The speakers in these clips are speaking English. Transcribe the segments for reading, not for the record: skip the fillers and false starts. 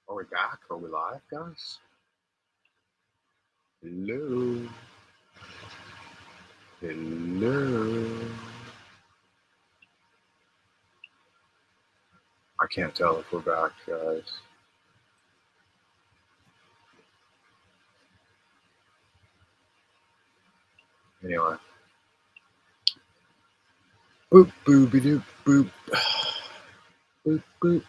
Are we back? Are we live, guys? Hello. Hello. I can't tell if we're back, guys. Anyway. Boop, booby doop, boop. Boop, boop.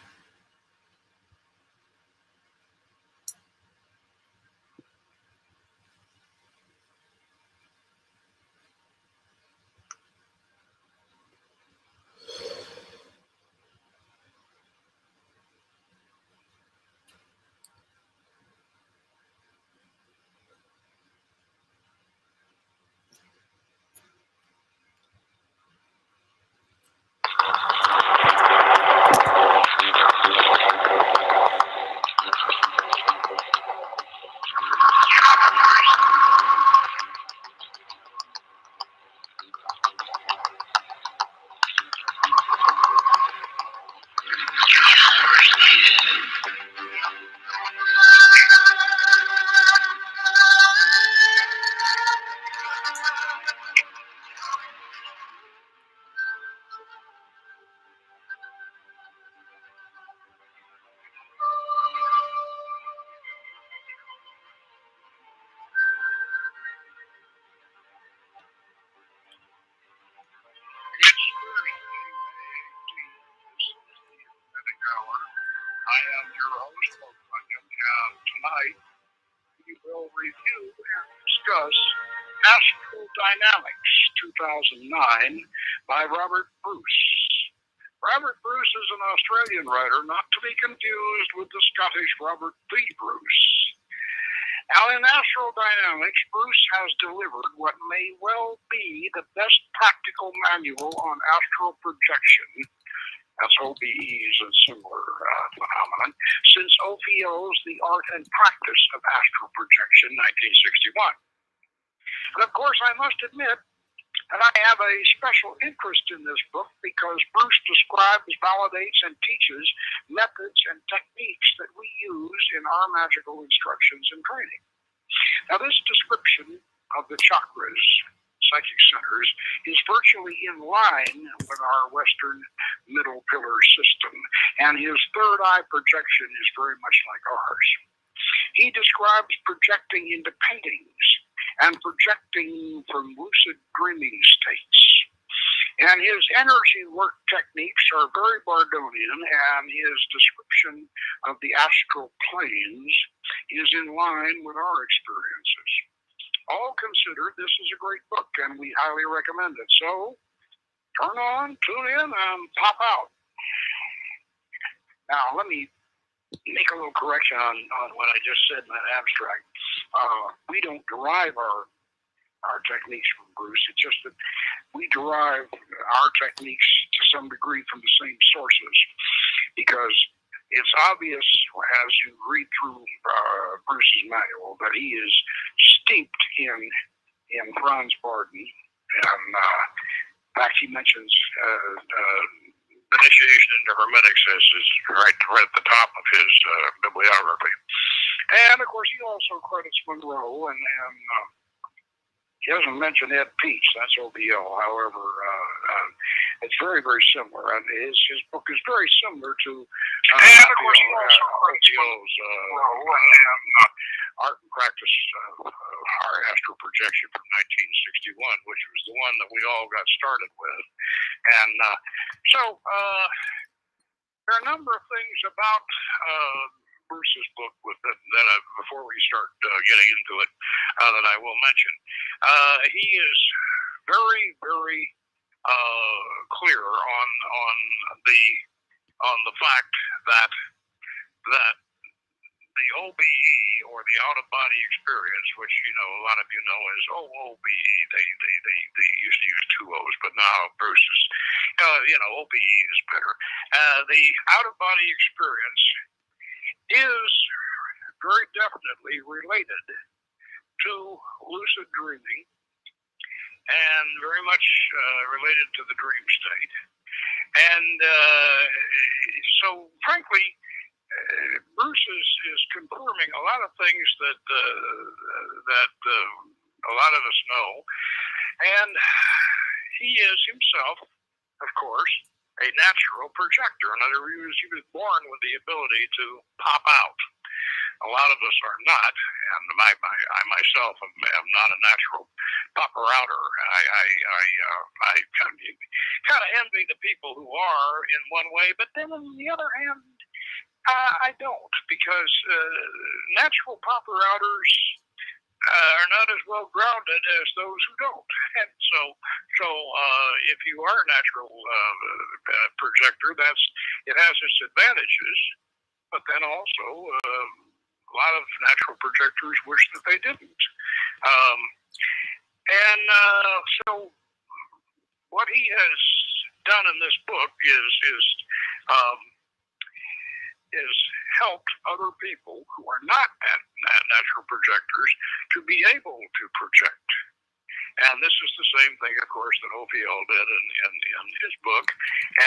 I am your host, and tonight we will review and discuss Astral Dynamics 2009 by Robert Bruce. Robert Bruce is an Australian writer, not to be confused with the Scottish Robert B. Bruce. Now, in Astral Dynamics, Bruce has delivered what may well be the best practical manual on astral projection. SOBE is a similar phenomenon, since OPO's The Art and Practice of Astral Projection, 1961. And of course, I must admit that I have a special interest in this book because Bruce describes, validates, and teaches methods and techniques that we use in our magical instructions and training. Now, this description of the chakras, psychic centers, is virtually in line with our Western middle pillar system, and his third eye projection is very much like ours. He describes projecting into paintings and projecting from lucid dreaming states. And his energy work techniques are very Bardonian, and his description of the astral planes is in line with our experiences. All considered, this is a great book, and we highly recommend it. So, turn on, tune in, and pop out. Now, let me make a little correction on what I just said in that abstract. We don't derive our techniques from Bruce. It's just that we derive our techniques to some degree from the same sources, because it's obvious as you read through Bruce's manual that he is steeped in Franz Barden, and in fact he mentions initiation into Hermetics is right at the top of his bibliography, and of course he also credits Monroe, and he doesn't mention Ed Peach, that's OBO. However, it's very, very similar. And his book is very similar to and of course he also OBO's Art and Practice of Our Astral Projection from 1961, which was the one that we all got started with. And so there are a number of things about Bruce's book before we start getting into it that I will mention. He is very, very clear on the fact that the OBE, or the out of body experience, which a lot of you know as OBE, they used to use two O's, but now Bruce is OBE is better. The out of body experience is very definitely related to lucid dreaming and very much related to the dream state. And so, frankly, Bruce is confirming a lot of things that a lot of us know, and he is himself, of course, a natural projector. In other words, he was born with the ability to pop out. A lot of us are not, and I myself am not a natural popper outer. I kind of envy the people who are in one way, but then on the other hand, I don't, because natural popper outers are not as well grounded as those who don't. And so if you are a natural projector, it has its advantages, but then also a lot of natural projectors wish that they didn't. So what he has done in this book is helped other people who are not natural projectors to be able to project. And this is the same thing, of course, that Ophiel did in his book.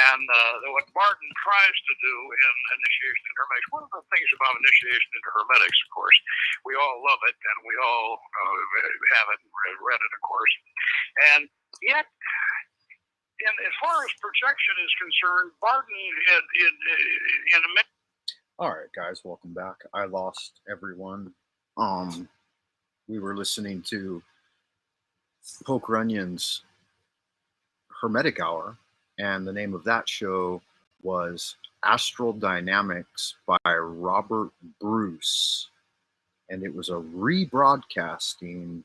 And what Barton tries to do in Initiation into Hermetics, one of the things about Initiation into Hermetics, of course, we all love it, and we all have it and read it, of course. And yet, as far as projection is concerned, Barton, in a minute. All right, guys, welcome back. I lost everyone. We were listening to Poke Runyon's Hermetic Hour, and the name of that show was Astral Dynamics by Robert Bruce, and it was a rebroadcasting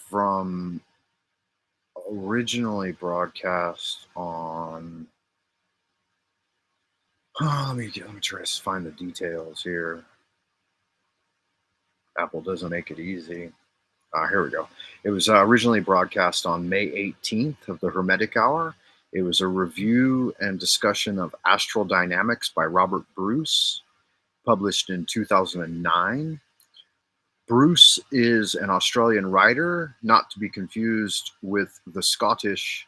from originally broadcast on let me try to find the details here. Apple doesn't make it easy. Here we go. It was originally broadcast on May 18th of the Hermetic Hour. It was a review and discussion of Astral Dynamics by Robert Bruce, published in 2009. Bruce is an Australian writer, not to be confused with the Scottish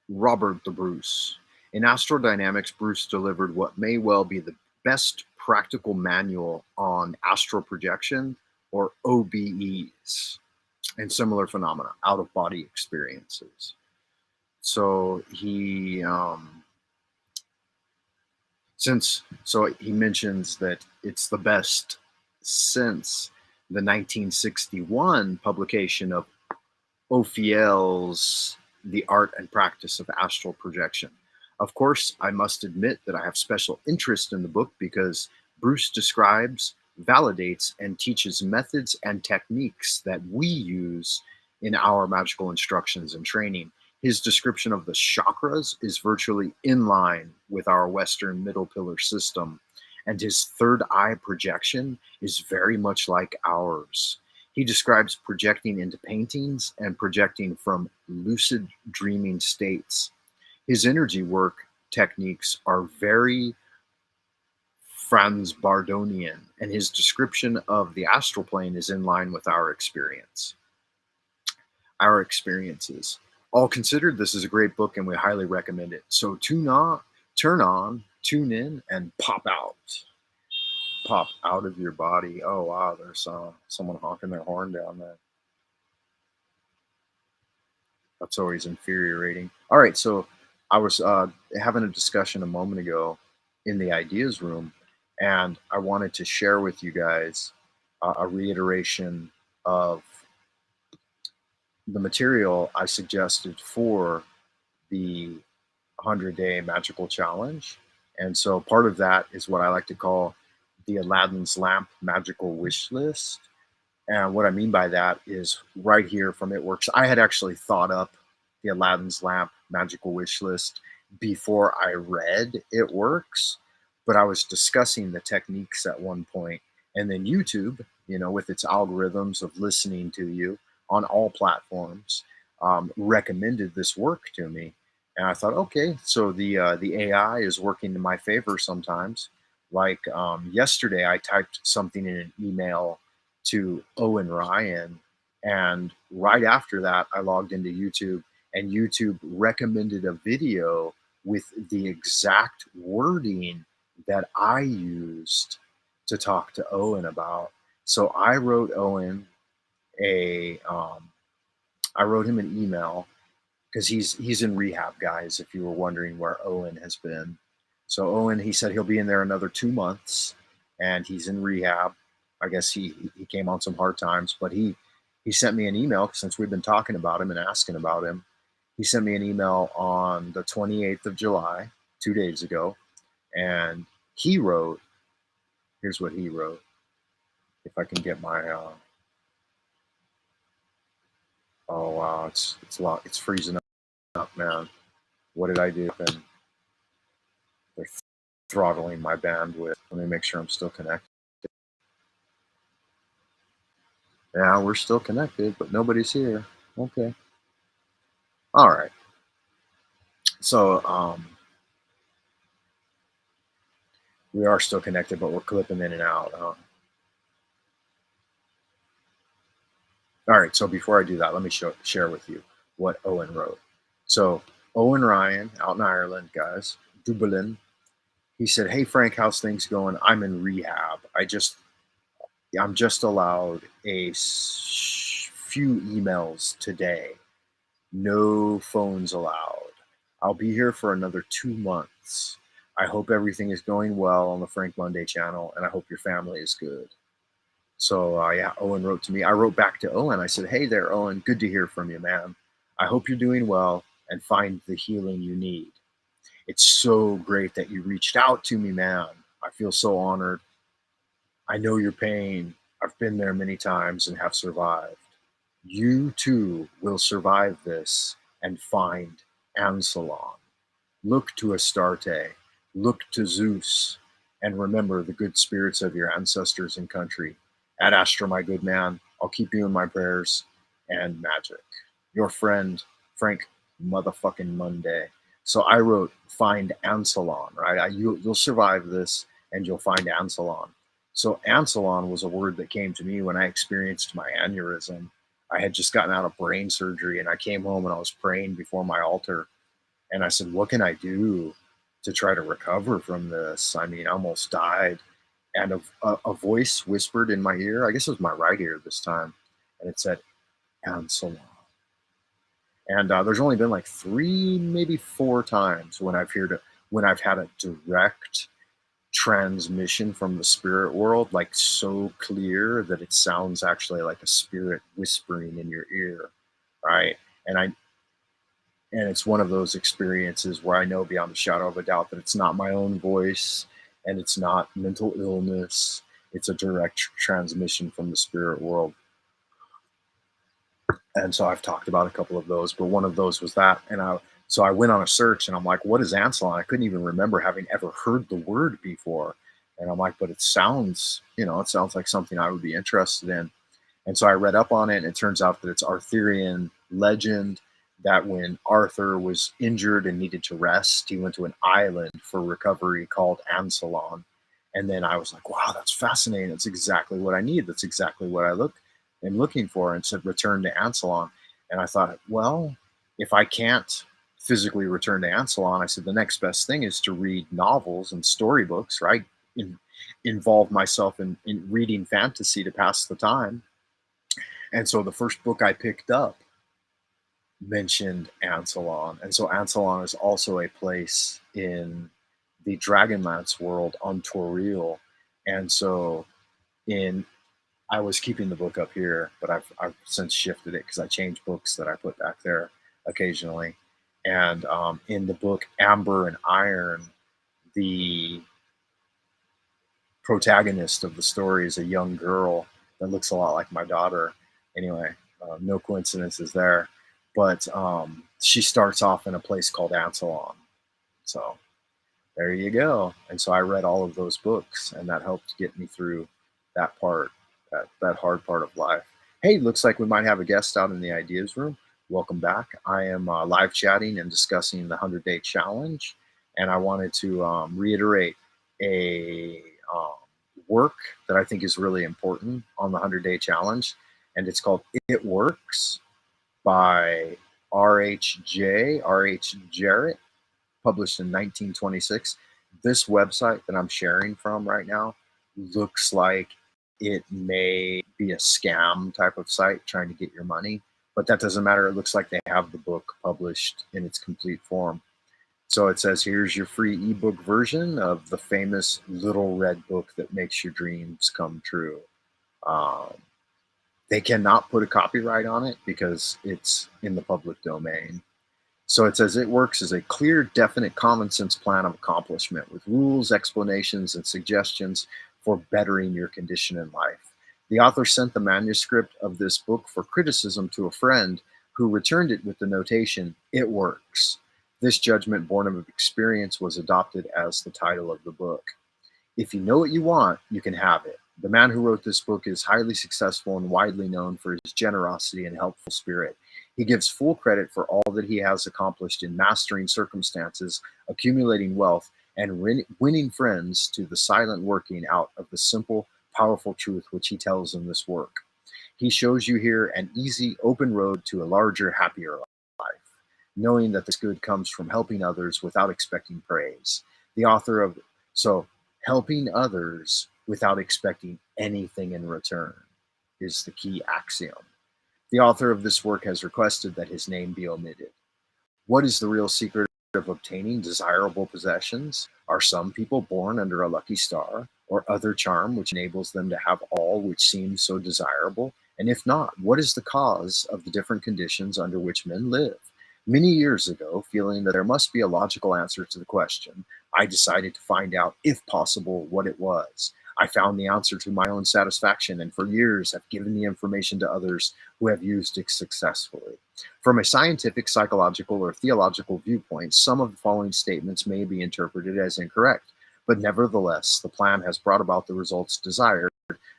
Robert the Bruce. In Astral Dynamics, Bruce delivered what may well be the best practical manual on astral projection, or OBEs, and similar phenomena, out-of-body experiences. So he mentions that it's the best since the 1961 publication of Ophiel's The Art and Practice of Astral Projection. Of course, I must admit that I have special interest in the book because Bruce describes, validates, and teaches methods and techniques that we use in our magical instructions and training. His description of the chakras is virtually in line with our Western middle pillar system, and his third eye projection is very much like ours. He describes projecting into paintings and projecting from lucid dreaming states. His energy work techniques are very Franz Bardonian, and his description of the astral plane is in line with our experiences. All considered, this is a great book and we highly recommend it. So turn on, tune in, and pop out. Pop out of your body. Oh wow, there's someone honking their horn down there. That's always infuriating. All right, so I was having a discussion a moment ago in the ideas room, and I wanted to share with you guys a reiteration of the material I suggested for the 100-day magical challenge. And so part of that is what I like to call the Aladin's Lamp magical wish list. And what I mean by that is right here from It Works. I had actually thought up the Aladin's Lamp magical wish list before I read It Works, but I was discussing the techniques at one point, and then YouTube, with its algorithms of listening to you on all platforms, recommended this work to me. And I thought, okay, so the AI is working in my favor sometimes. Like yesterday, I typed something in an email to Eoin Ryan, and right after that, I logged into YouTube, and YouTube recommended a video with the exact wording that I used to talk to Owen about. So I wrote Owen I wrote him an email because he's in rehab, guys. If you were wondering where Owen has been, so Owen, he said he'll be in there another 2 months, and he's in rehab. I guess he came on some hard times, but he sent me an email since we've been talking about him and asking about him. He sent me an email on the 28th of July, 2 days ago, and he wrote. Here's what he wrote. If I can get my oh wow, it's freezing up, man. What did I do? And they're throttling my bandwidth. Let me make sure I'm still connected. Yeah, we're still connected, but nobody's here. Okay. All right. So we are still connected, but we're clipping in and out. All right. So before I do that, let me share with you what Owen wrote. So Eoin Ryan out in Ireland, guys, Dublin. He said, "Hey Frank, how's things going? I'm in rehab. I'm just allowed a few emails today. No phones allowed. I'll be here for another 2 months. I hope everything is going well on the Frank Monday channel, and I hope your family is good." So yeah, Owen wrote to me. I wrote back to Owen. I said, "Hey there, Owen. Good to hear from you, man. I hope you're doing well and find the healing you need. It's so great that you reached out to me, man. I feel so honored. I know your pain. I've been there many times and have survived. You too will survive this and find Ansalon. Look to Astarte, look to Zeus, and remember the good spirits of your ancestors and country. Ad Astra, my good man, I'll keep you in my prayers, and Magick. Your friend, Frank motherfucking Monday." So I wrote, find Ansalon, right? You'll survive this, and you'll find Ansalon. So Ansalon was a word that came to me when I experienced my aneurysm. I had just gotten out of brain surgery, and I came home and I was praying before my altar. And I said, what can I do to try to recover from this? I mean, I almost died. And a voice whispered in my ear, I guess it was my right ear this time, and it said, Ansalon. And there's only been like 3, maybe 4 times when I've had a direct transmission from the spirit world, like so clear that it sounds actually like a spirit whispering in your ear, right? And it's one of those experiences where I know beyond a shadow of a doubt that it's not my own voice and it's not mental illness. It's a direct transmission from the spirit world. And so I've talked about a couple of those, but one of those was that. So I went on a search and I'm like, what is Ansalon? I couldn't even remember having ever heard the word before. And I'm like, but it sounds like something I would be interested in. And so I read up on it, and it turns out that it's Arthurian legend that when Arthur was injured and needed to rest, he went to an island for recovery called Ansalon. And then I was like, wow, that's fascinating. That's exactly what I need. That's exactly what am looking for. And said, return to Ansalon. And I thought, well, if I can't physically return to Ansalon, I said, the next best thing is to read novels and storybooks, right? Involve myself in reading fantasy to pass the time. And so the first book I picked up mentioned Ansalon. And so Ansalon is also a place in the Dragonlance world on Toril. And so I was keeping the book up here, but I've since shifted it because I change books that I put back there occasionally. And in the book Amber and Iron, the protagonist of the story is a young girl that looks a lot like my daughter. Anyway, no coincidences there. But she starts off in a place called Ansalon. So there you go. And so I read all of those books, and that helped get me through that part, that hard part of life. Hey, looks like we might have a guest out in the ideas room. Welcome back. I am live chatting and discussing the 100-day challenge. And I wanted to reiterate a work that I think is really important on the 100-day challenge. And it's called It Works by RHJarrett, published in 1926. This website that I'm sharing from right now looks like it may be a scam type of site trying to get your money, but that doesn't matter. It looks like they have the book published in its complete form. So it says, here's your free ebook version of the famous little red book that makes your dreams come true. Um, they cannot put a copyright on it because it's in the public domain. So it says it works as a clear, definite, common sense plan of accomplishment with rules, explanations, and suggestions for bettering your condition in life. The author sent the manuscript of this book for criticism to a friend who returned it with the notation, "It works." This judgment, born of experience, was adopted as the title of the book. If you know what you want, you can have it. The man who wrote this book is highly successful and widely known for his generosity and helpful spirit. He gives full credit for all that he has accomplished in mastering circumstances, accumulating wealth, and winning friends to the silent working out of the simple, powerful truth which he tells in this work. He shows you here an easy, open road to a larger, happier life, knowing that this good comes from helping others without expecting praise. The author of helping others without expecting anything in return is the key axiom. The author of this work has requested that his name be omitted. What is the real secret of obtaining desirable possessions? Are some people born under a lucky star or other charm which enables them to have all which seems so desirable? And if not, what is the cause of the different conditions under which men live? Many years ago, feeling that there must be a logical answer to the question, I decided to find out, if possible, what it was. I found the answer to my own satisfaction, and for years have given the information to others who have used it successfully. From a scientific, psychological, or theological viewpoint, some of the following statements may be interpreted as incorrect, but nevertheless, the plan has brought about the results desired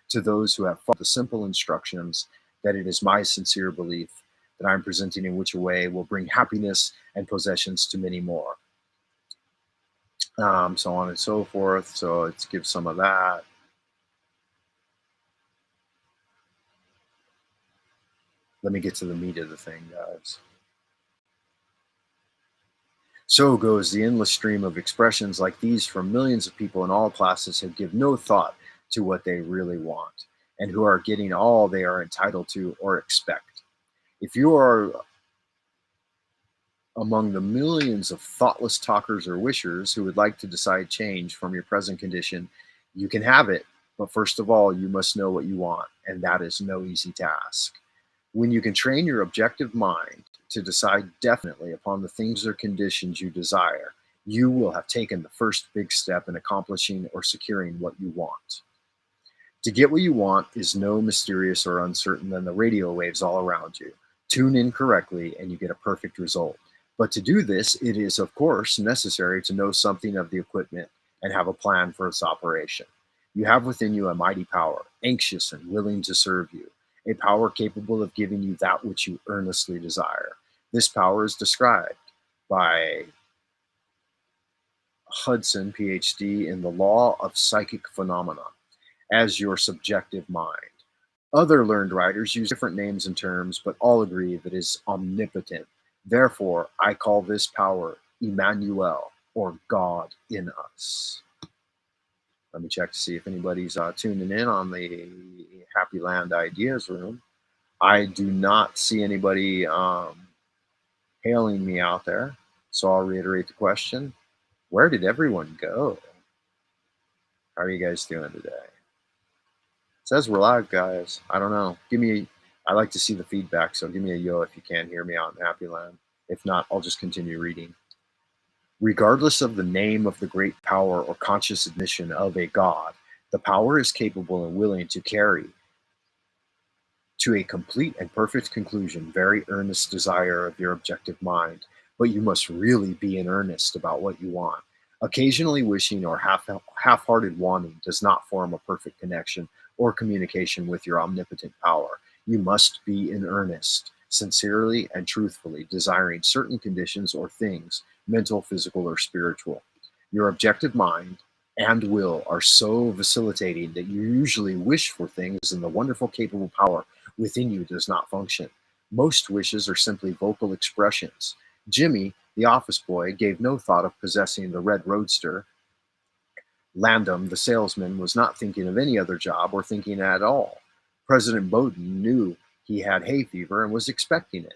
to those who have followed the simple instructions that it is my sincere belief that I am presenting in which a way will bring happiness and possessions to many more. So on and so forth. So let's give some of that. Let me get to the meat of the thing, guys. So goes the endless stream of expressions like these from millions of people in all classes who give no thought to what they really want and who are getting all they are entitled to or expect. If you are among the millions of thoughtless talkers or wishers who would like to decide change from your present condition, you can have it, but first of all, you must know what you want, and that is no easy task. When you can train your objective mind to decide definitely upon the things or conditions you desire, you will have taken the first big step in accomplishing or securing what you want. To get what you want is no mysterious or uncertain than the radio waves all around you. Tune in correctly and you get a perfect result. But to do this, it is, of course, necessary to know something of the equipment and have a plan for its operation. You have within you a mighty power, anxious and willing to serve you, a power capable of giving you that which you earnestly desire. This power is described by Hudson, PhD, in the law of psychic phenomena as your subjective mind. Other learned writers use different names and terms, but all agree that it is omnipotent. Therefore, I call this power Emmanuel, or God in us. Let me check to see if anybody's tuning in on the Happy Land Ideas room. I do not see anybody hailing me out there, so I'll reiterate the question. Where did everyone go? How are you guys doing today? It says we're live, guys. I don't know. I like to see the feedback, so give me a yo if you can hear me out in Happy Land. If not, I'll just continue reading. Regardless of the name of the great power or conscious admission of a God, the power is capable and willing to carry to a complete and perfect conclusion very earnest desire of your objective mind, but you must really be in earnest about what you want. Occasionally wishing or half-hearted wanting does not form a perfect connection or communication with your omnipotent power. You must be in earnest, sincerely and truthfully desiring certain conditions or things, mental, physical, or spiritual. Your objective mind and will are so vacillating that you usually wish for things and the wonderful capable power within you does not function. Most wishes are simply vocal expressions. Jimmy, the office boy, gave no thought of possessing the red roadster Landum, the salesman, was not thinking of any other job or thinking at all. President Bowden knew he had hay fever and was expecting it.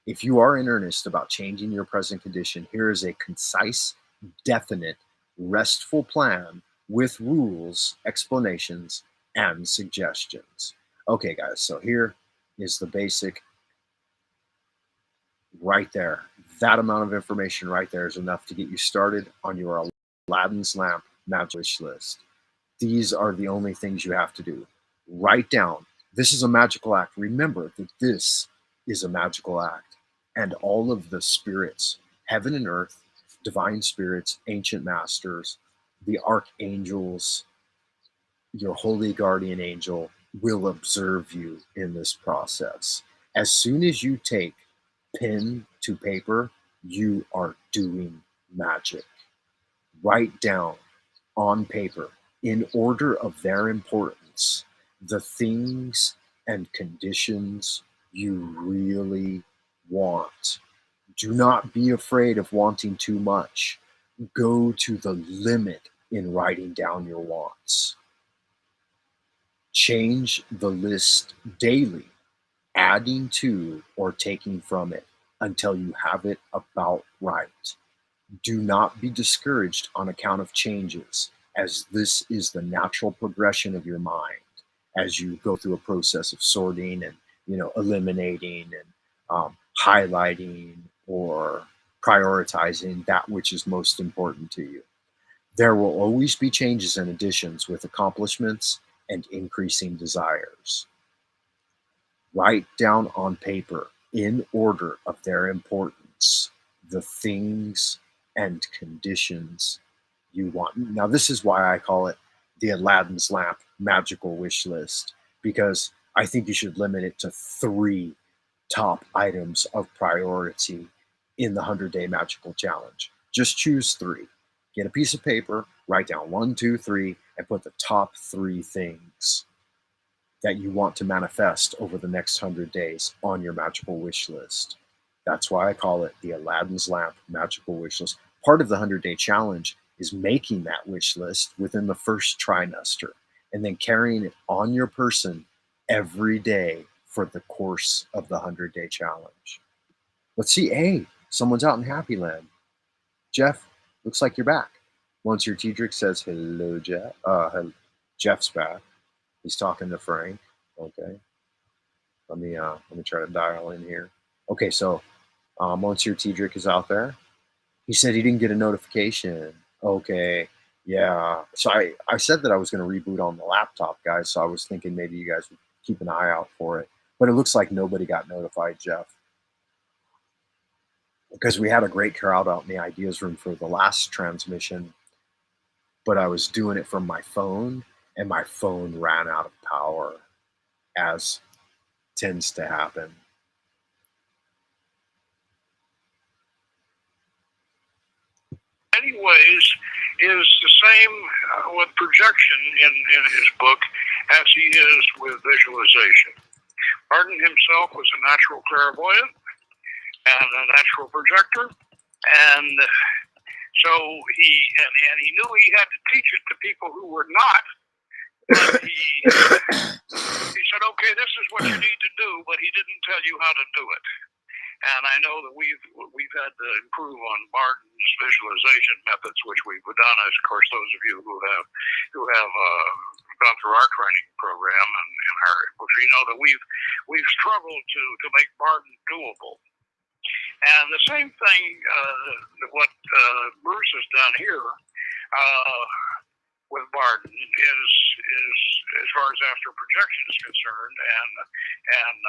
If you are in earnest about changing your present condition, here is a concise, definite, restful plan with rules, explanations, and suggestions. Okay, guys, so here is the basic right there. That amount of information right there is enough to get you started on your Aladin's lamp magic wish list. These are the only things you have to do. Write down, this is a magical act. Remember that this is a magical act. And all of the spirits, heaven and earth, divine spirits, ancient masters, the archangels, your holy guardian angel will observe you in this process. As soon as you take pen to paper, you are doing magic. Write down on paper, in order of their importance, the things and conditions you really want. Do not be afraid of wanting too much. Go to the limit in writing down your wants. Change the list daily, adding to or taking from it until you have it about right. Do not be discouraged on account of changes, as this is the natural progression of your mind as you go through a process of sorting and eliminating and highlighting or prioritizing that which is most important to you. There will always be changes and additions with accomplishments and increasing desires. Write down on paper, in order of their importance, the things and conditions you want. Now, this is why I call it the Aladdin's Lamp magical wish list, because I think you should limit it to 3 top items of priority in the 100-day magical challenge. Just choose 3. Get a piece of paper, write down 1, 2, 3, and put the top 3 things that you want to manifest over the next 100 days on your magical wish list. That's why I call it the Aladdin's Lamp magical wish list. Part of the 100-day challenge is making that wish list within the first trimester and then carrying it on your person every day for the course of the 100-day challenge. Let's see. Hey, someone's out in Happy Land. Jeff, looks like you're back. Monsieur Tiedrick says, hello, Jeff. Jeff's back. He's talking to Frank. Okay. Let me try to dial in here. Okay, so Monsieur Tiedrick is out there. He said he didn't get a notification. Okay. Yeah. So I said that I was going to reboot on the laptop, guys. So I was thinking maybe you guys would keep an eye out for it. But it looks like nobody got notified, Jeff. Because we had a great crowd out in the ideas room for the last transmission. But I was doing it from my phone, and my phone ran out of power, as tends to happen. Anyways, is the same with projection in his book as he is with visualization. Barden himself was a natural clairvoyant and a natural projector, and so he knew he had to teach it to people who were not. But he said, okay, this is what you need to do, but he didn't tell you how to do it. And I know that we've had to improve on Barden's visualization methods, which we've done. As of course, those of you who have gone through our training program and which we know that we've struggled to make Barden doable. And the same thing what Bruce has done here with Barden is as far as astral projection is concerned, and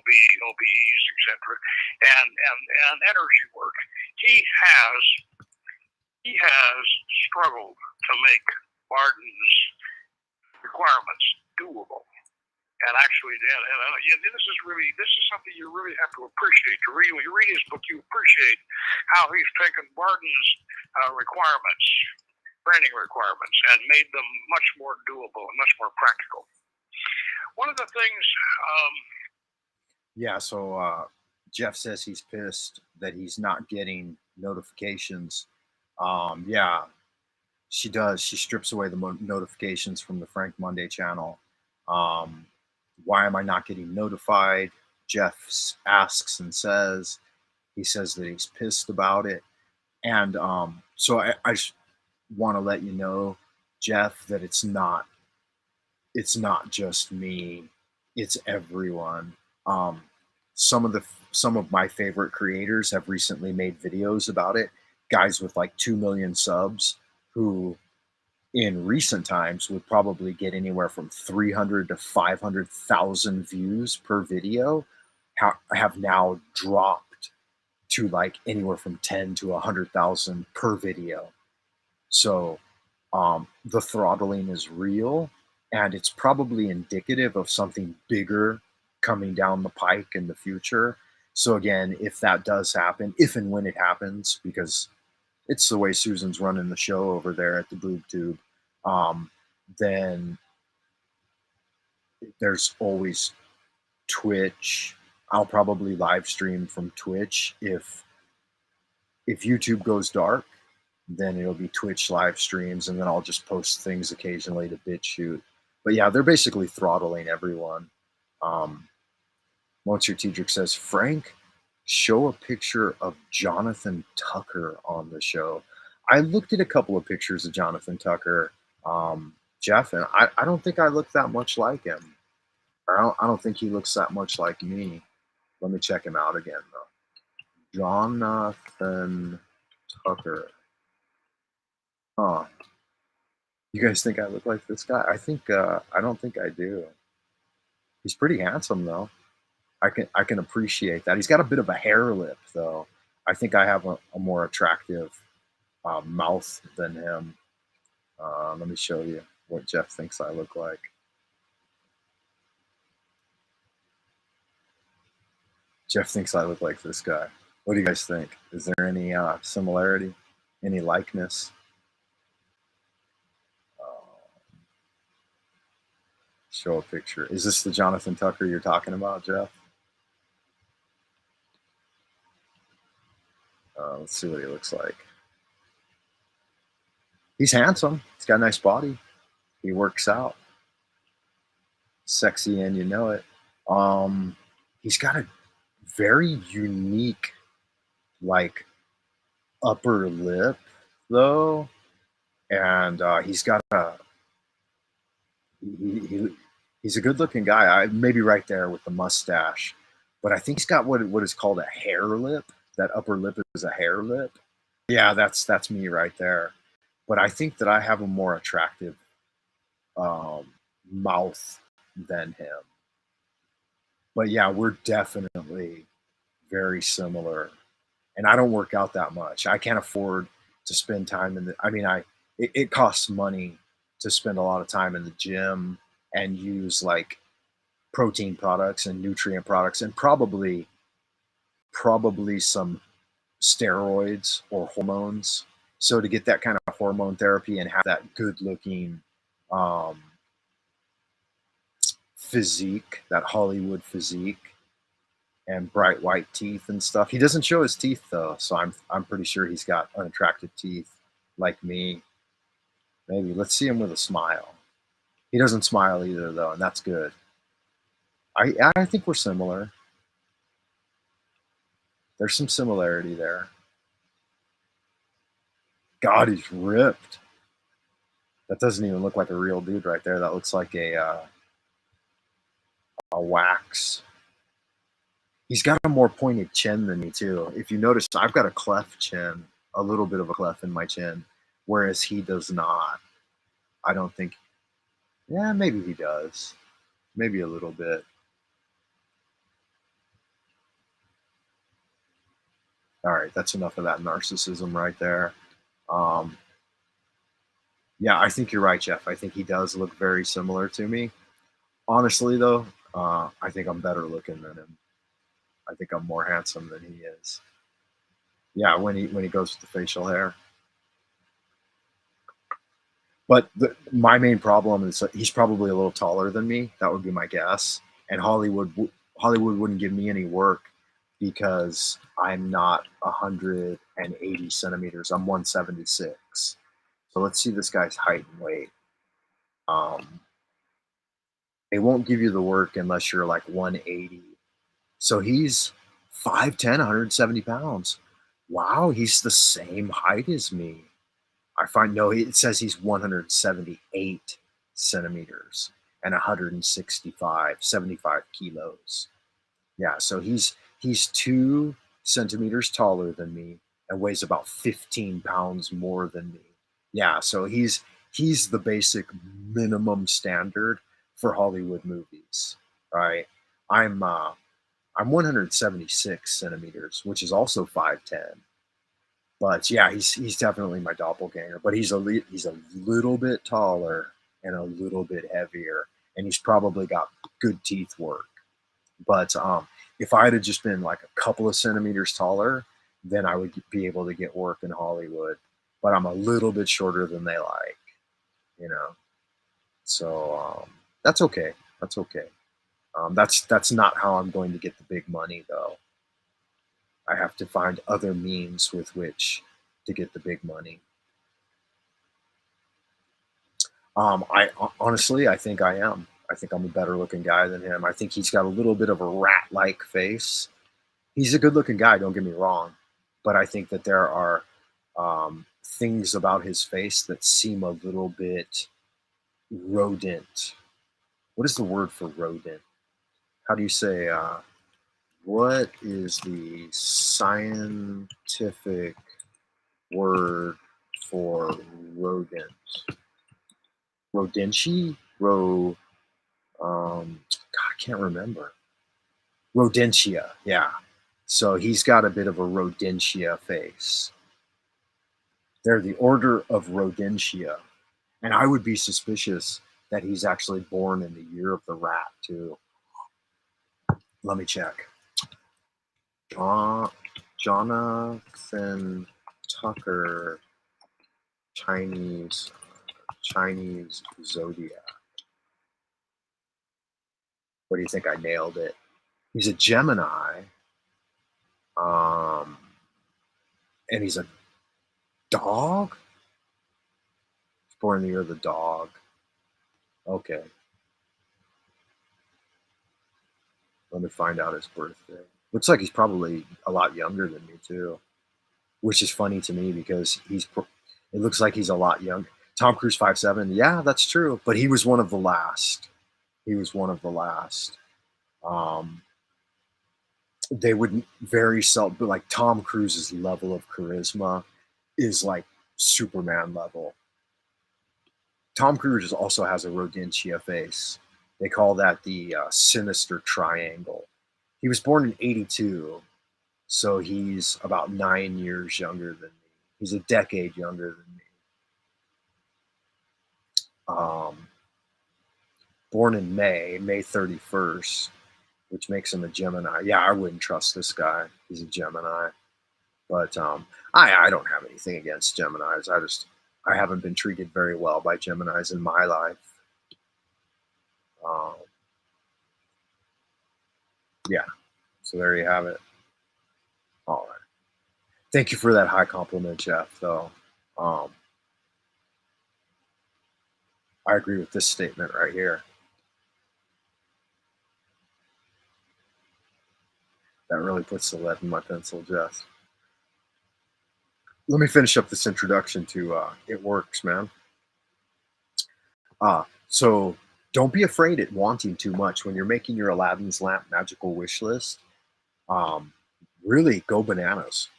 OBEs, etc., and energy work. He has struggled to make Barden's requirements doable. And actually, this is something you really have to appreciate. When you read his book, you appreciate how he's taken Barden's requirements, training requirements, and made them much more doable and much more practical. One of the things... So Jeff says he's pissed that he's not getting notifications. She does. She strips away the notifications from the Frank Monday channel. Um, why am I not getting notified? Jeff asks and says. He says that he's pissed about it. And so I just want to let you know, Jeff, that it's not just me, it's everyone. Um, some of my favorite creators have recently made videos about it. Guys with like 2 million subs who in recent times would probably get anywhere from 300 to 500,000 views per video have now dropped to like anywhere from 10 to 100,000 per video. So the throttling is real, and it's probably indicative of something bigger coming down the pike in the future. So again, if that does happen, if and when it happens, because it's the way Susan's running the show over there at the Boob Tube, um, then there's always Twitch. I'll probably live stream from Twitch. If YouTube goes dark, then it'll be Twitch live streams, and then I'll just post things occasionally to BitChute. But yeah, they're basically throttling everyone. Monsieur Tiedrick says, Frank, show a picture of Jonathan Tucker on the show. I looked at a couple of pictures of Jonathan Tucker, Jeff, and I don't think I look that much like him. I don't think he looks that much like me. Let me check him out again, though. Jonathan Tucker. Huh. You guys think I look like this guy? I don't think I do. He's pretty handsome though. I can appreciate that. He's got a bit of a hair lip though. I think I have a more attractive mouth than him. Let me show you what Jeff thinks I look like. Jeff thinks I look like this guy. What do you guys think? Is there any similarity? Any likeness? Show a picture. Is this the Jonathan Tucker you're talking about, Jeff? Let's see what he looks like. He's handsome. He's got a nice body. He works out. Sexy, and you know it. He's got a very unique, like, upper lip, though. And he's got he's a good-looking guy. Maybe right there with the mustache. But I think he's got what is called a hair lip. That upper lip is a hair lip. Yeah, that's me right there. But I think that I have a more attractive mouth than him. But yeah, we're definitely very similar. And I don't work out that much. I can't afford to spend time in the. I mean, it costs money to spend a lot of time in the gym and use like protein products and nutrient products and probably some steroids or hormones. So to get that kind of hormone therapy and have that good looking physique, that Hollywood physique, and bright white teeth and stuff. He doesn't show his teeth though, so I'm pretty sure he's got unattractive teeth like me. Maybe let's see him with a smile. He doesn't smile either though, and that's good. I think we're similar. There's some similarity there. God, he's ripped. That doesn't even look like a real dude right there. That looks like a wax. He's got a more pointed chin than me too. If you notice, I've got a cleft chin, a little bit of a cleft in my chin, whereas he does not. I don't think. Yeah, maybe he does. Maybe a little bit. All right, that's enough of that narcissism right there. Yeah, I think you're right, Jeff. I think he does look very similar to me. Honestly, though, I think I'm better looking than him. I think I'm more handsome than he is. Yeah, when he goes with the facial hair. But my main problem is that he's probably a little taller than me. That would be my guess. And Hollywood wouldn't give me any work because I'm not 180 centimeters. I'm 176. So let's see this guy's height and weight. They won't give you the work unless you're like 180. So he's 5'10", 170 pounds. Wow, he's the same height as me. I find no, it says he's 178 centimeters and 75 kilos. Yeah, so he's 2 centimeters taller than me and weighs about 15 pounds more than me. Yeah, so he's the basic minimum standard for Hollywood movies, right? I'm 176 centimeters, which is also 5'10". But yeah, he's definitely my doppelganger. But he's a little bit taller and a little bit heavier, and he's probably got good teeth work. But if I had just been like a couple of centimeters taller, then I would be able to get work in Hollywood. But I'm a little bit shorter than they like, you know. So that's okay. That's okay. That's not how I'm going to get the big money, though. I have to find other means with which to get the big money. I honestly, I think I am. I think I'm a better looking guy than him. I think he's got a little bit of a rat-like face. He's a good-looking guy. Don't get me wrong, but I think that there are things about his face that seem a little bit rodent. What is the word for rodent? How do you say? What is the scientific word for rodent? Rodentia? God, I can't remember. Rodentia, yeah. So he's got a bit of a rodentia face. They're the order of Rodentia. And I would be suspicious that he's actually born in the year of the rat, too. Let me check. Jonathan Tucker, Chinese zodiac. What do you think? I nailed it. He's a Gemini, and he's a dog. He's born in the year of the dog. Okay. Let me find out his birthday. Looks like he's probably a lot younger than me too, which is funny to me because it looks like he's a lot younger. Tom Cruise 5'7". Yeah, that's true, but he was one of the last. He was one of the last. Um, they would very seldom, like Tom Cruise's level of charisma is like Superman level. Tom Cruise also has a rodentia face. They call that the sinister triangle. He was born in '82, so he's about 9 years younger than me. He's a decade younger than me. Born in May 31st, which makes him a Gemini. Yeah, I wouldn't trust this guy. He's a Gemini. But I don't have anything against Geminis. I haven't been treated very well by Geminis in my life. Um, yeah, so there you have it. All right. Thank you for that high compliment, Jeff, though. I agree with this statement right here. That really puts the lead in my pencil, Jeff. Let me finish up this introduction to It Works, man. So don't be afraid at wanting too much when you're making your Aladdin's lamp magical wish list. Really go bananas.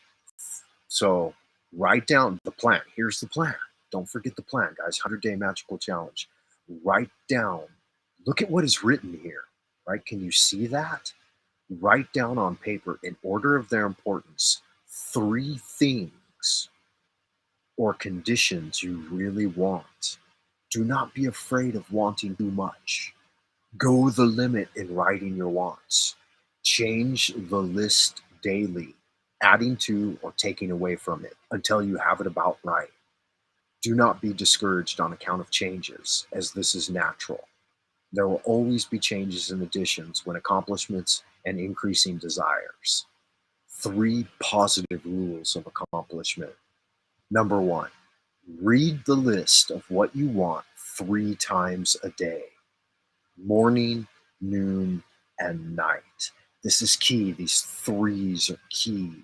So write down the plan. Here's the plan. Don't forget the plan, guys. 100-day magical challenge. Write down. Look at what is written here, right? Can you see that? Write down on paper, in order of their importance, 3 things or conditions you really want. Do not be afraid of wanting too much. Go the limit in writing your wants. Change the list daily, adding to or taking away from it until you have it about right. Do not be discouraged on account of changes, as this is natural. There will always be changes and additions when accomplishments and increasing desires. 3 positive rules of accomplishment. Number 1, Read the list of what you want 3 times a day: morning, noon, and night. This is key. These threes are key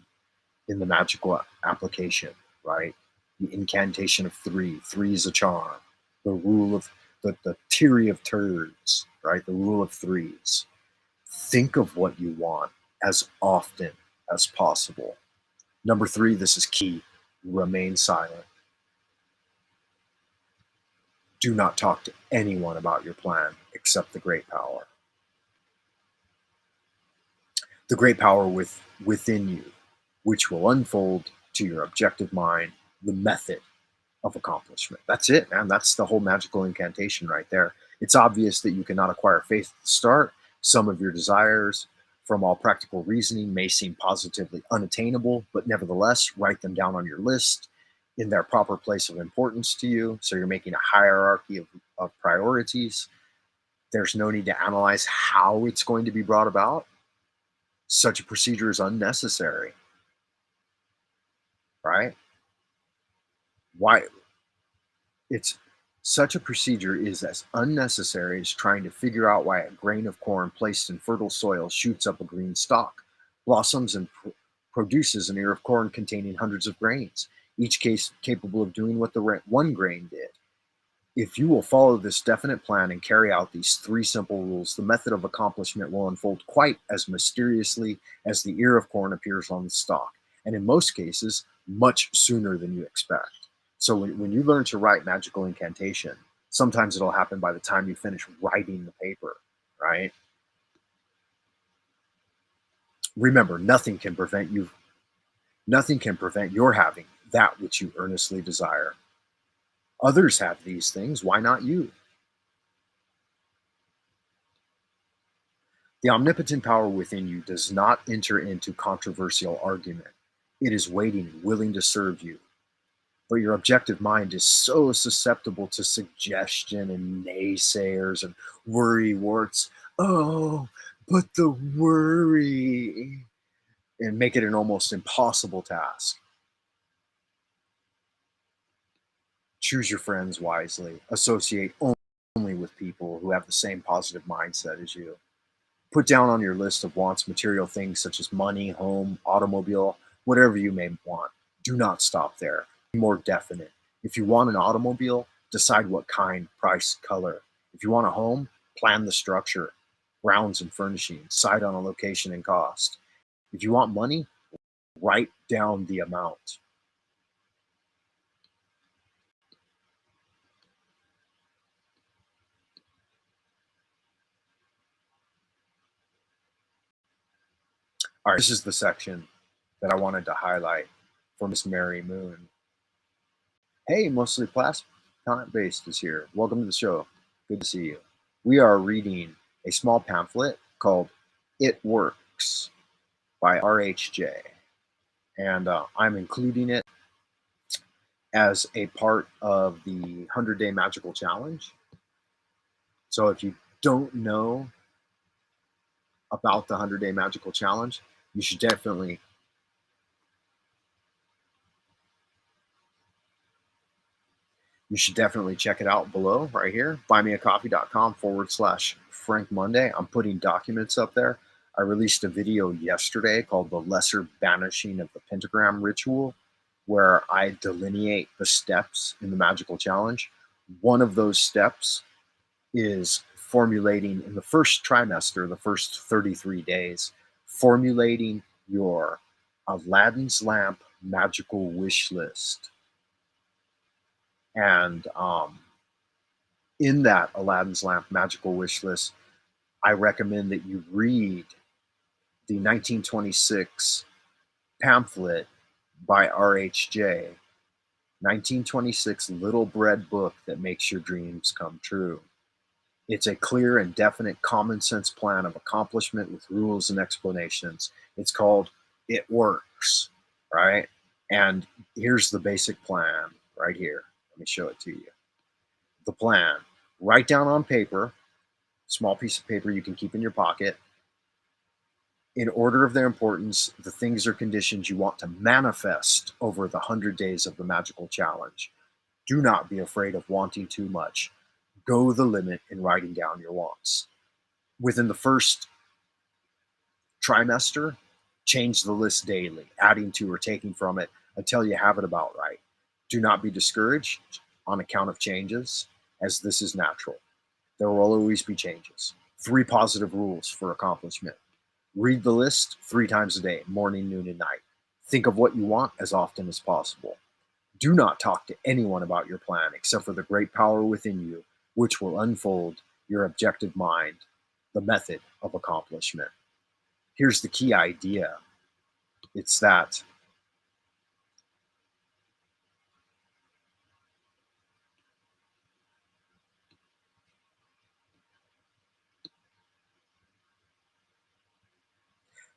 in the magical application, right? The incantation of 3. 3 is a charm. The rule of the theory of turds, right? The rule of threes. Think of what you want as often as possible. Number 3, this is key. Remain silent. Do not talk to anyone about your plan except the great power. The great power within you, which will unfold to your objective mind the method of accomplishment. That's it, man. That's the whole magical incantation right there. It's obvious that you cannot acquire faith at the start. Some of your desires, from all practical reasoning, may seem positively unattainable, but nevertheless, write them down on your list in their proper place of importance to you. So you're making a hierarchy of priorities. There's no need to analyze how it's going to be brought about. Such a procedure is unnecessary, right? Why? It's such a procedure is as unnecessary as trying to figure out why a grain of corn placed in fertile soil shoots up a green stalk, blossoms, and produces an ear of corn containing hundreds of grains, each case capable of doing what the one grain did. If you will follow this definite plan and carry out these 3 simple rules, the method of accomplishment will unfold quite as mysteriously as the ear of corn appears on the stalk, and in most cases, much sooner than you expect. So when you learn to write magical incantation, sometimes it'll happen by the time you finish writing the paper, right? Remember, nothing can prevent your having that which you earnestly desire. Others have these things, why not you? The omnipotent power within you does not enter into controversial argument. It is waiting, willing to serve you. But your objective mind is so susceptible to suggestion and naysayers and worry warts. Oh, but the worry, and make it an almost impossible task. Choose your friends wisely. Associate only with people who have the same positive mindset as you. Put down on your list of wants material things such as money, home, automobile, whatever you may want. Do not stop there. Be more definite. If you want an automobile, decide what kind, price, color. If you want a home, plan the structure, grounds and furnishings, decide on a location and cost. If you want money, write down the amount. All right, this is the section that I wanted to highlight for Miss Mary Moon. Hey, mostly plant-based is here. Welcome to the show. Good to see you. We are reading a small pamphlet called It Works by RHJ. And I'm including it as a part of the 100-Day Magical Challenge. So if you don't know about the 100-Day Magical Challenge, you should definitely check it out below right here. buymeacoffee.com/Frank Monday. I'm putting documents up there. I released a video yesterday called The Lesser Banishing of the Pentagram Ritual, where I delineate the steps in the magical challenge. One of those steps is formulating in the first trimester, the first 33 days, formulating your Aladin's lamp magical wish list. And in that Aladin's lamp magical wish list, I recommend that you read the 1926 pamphlet by RHJ, 1926 Little Bread Book That Makes Your Dreams Come True. It's a clear and definite common sense plan of accomplishment with rules and explanations. It's called It Works, right? And here's the basic plan right here. Let me show it to you. The plan. Write down on paper, small piece of paper you can keep in your pocket, in order of their importance, the things or conditions you want to manifest over the 100 days of the magical challenge. Do not be afraid of wanting too much. Go the limit in writing down your wants. Within the first trimester, change the list daily, adding to or taking from it until you have it about right. Do not be discouraged on account of changes, as this is natural. There will always be changes. 3 positive rules for accomplishment. Read the list 3 times a day, morning, noon, and night. Think of what you want as often as possible. Do not talk to anyone about your plan except for the great power within you, which will unfold your objective mind, the method of accomplishment. Here's the key idea. It's that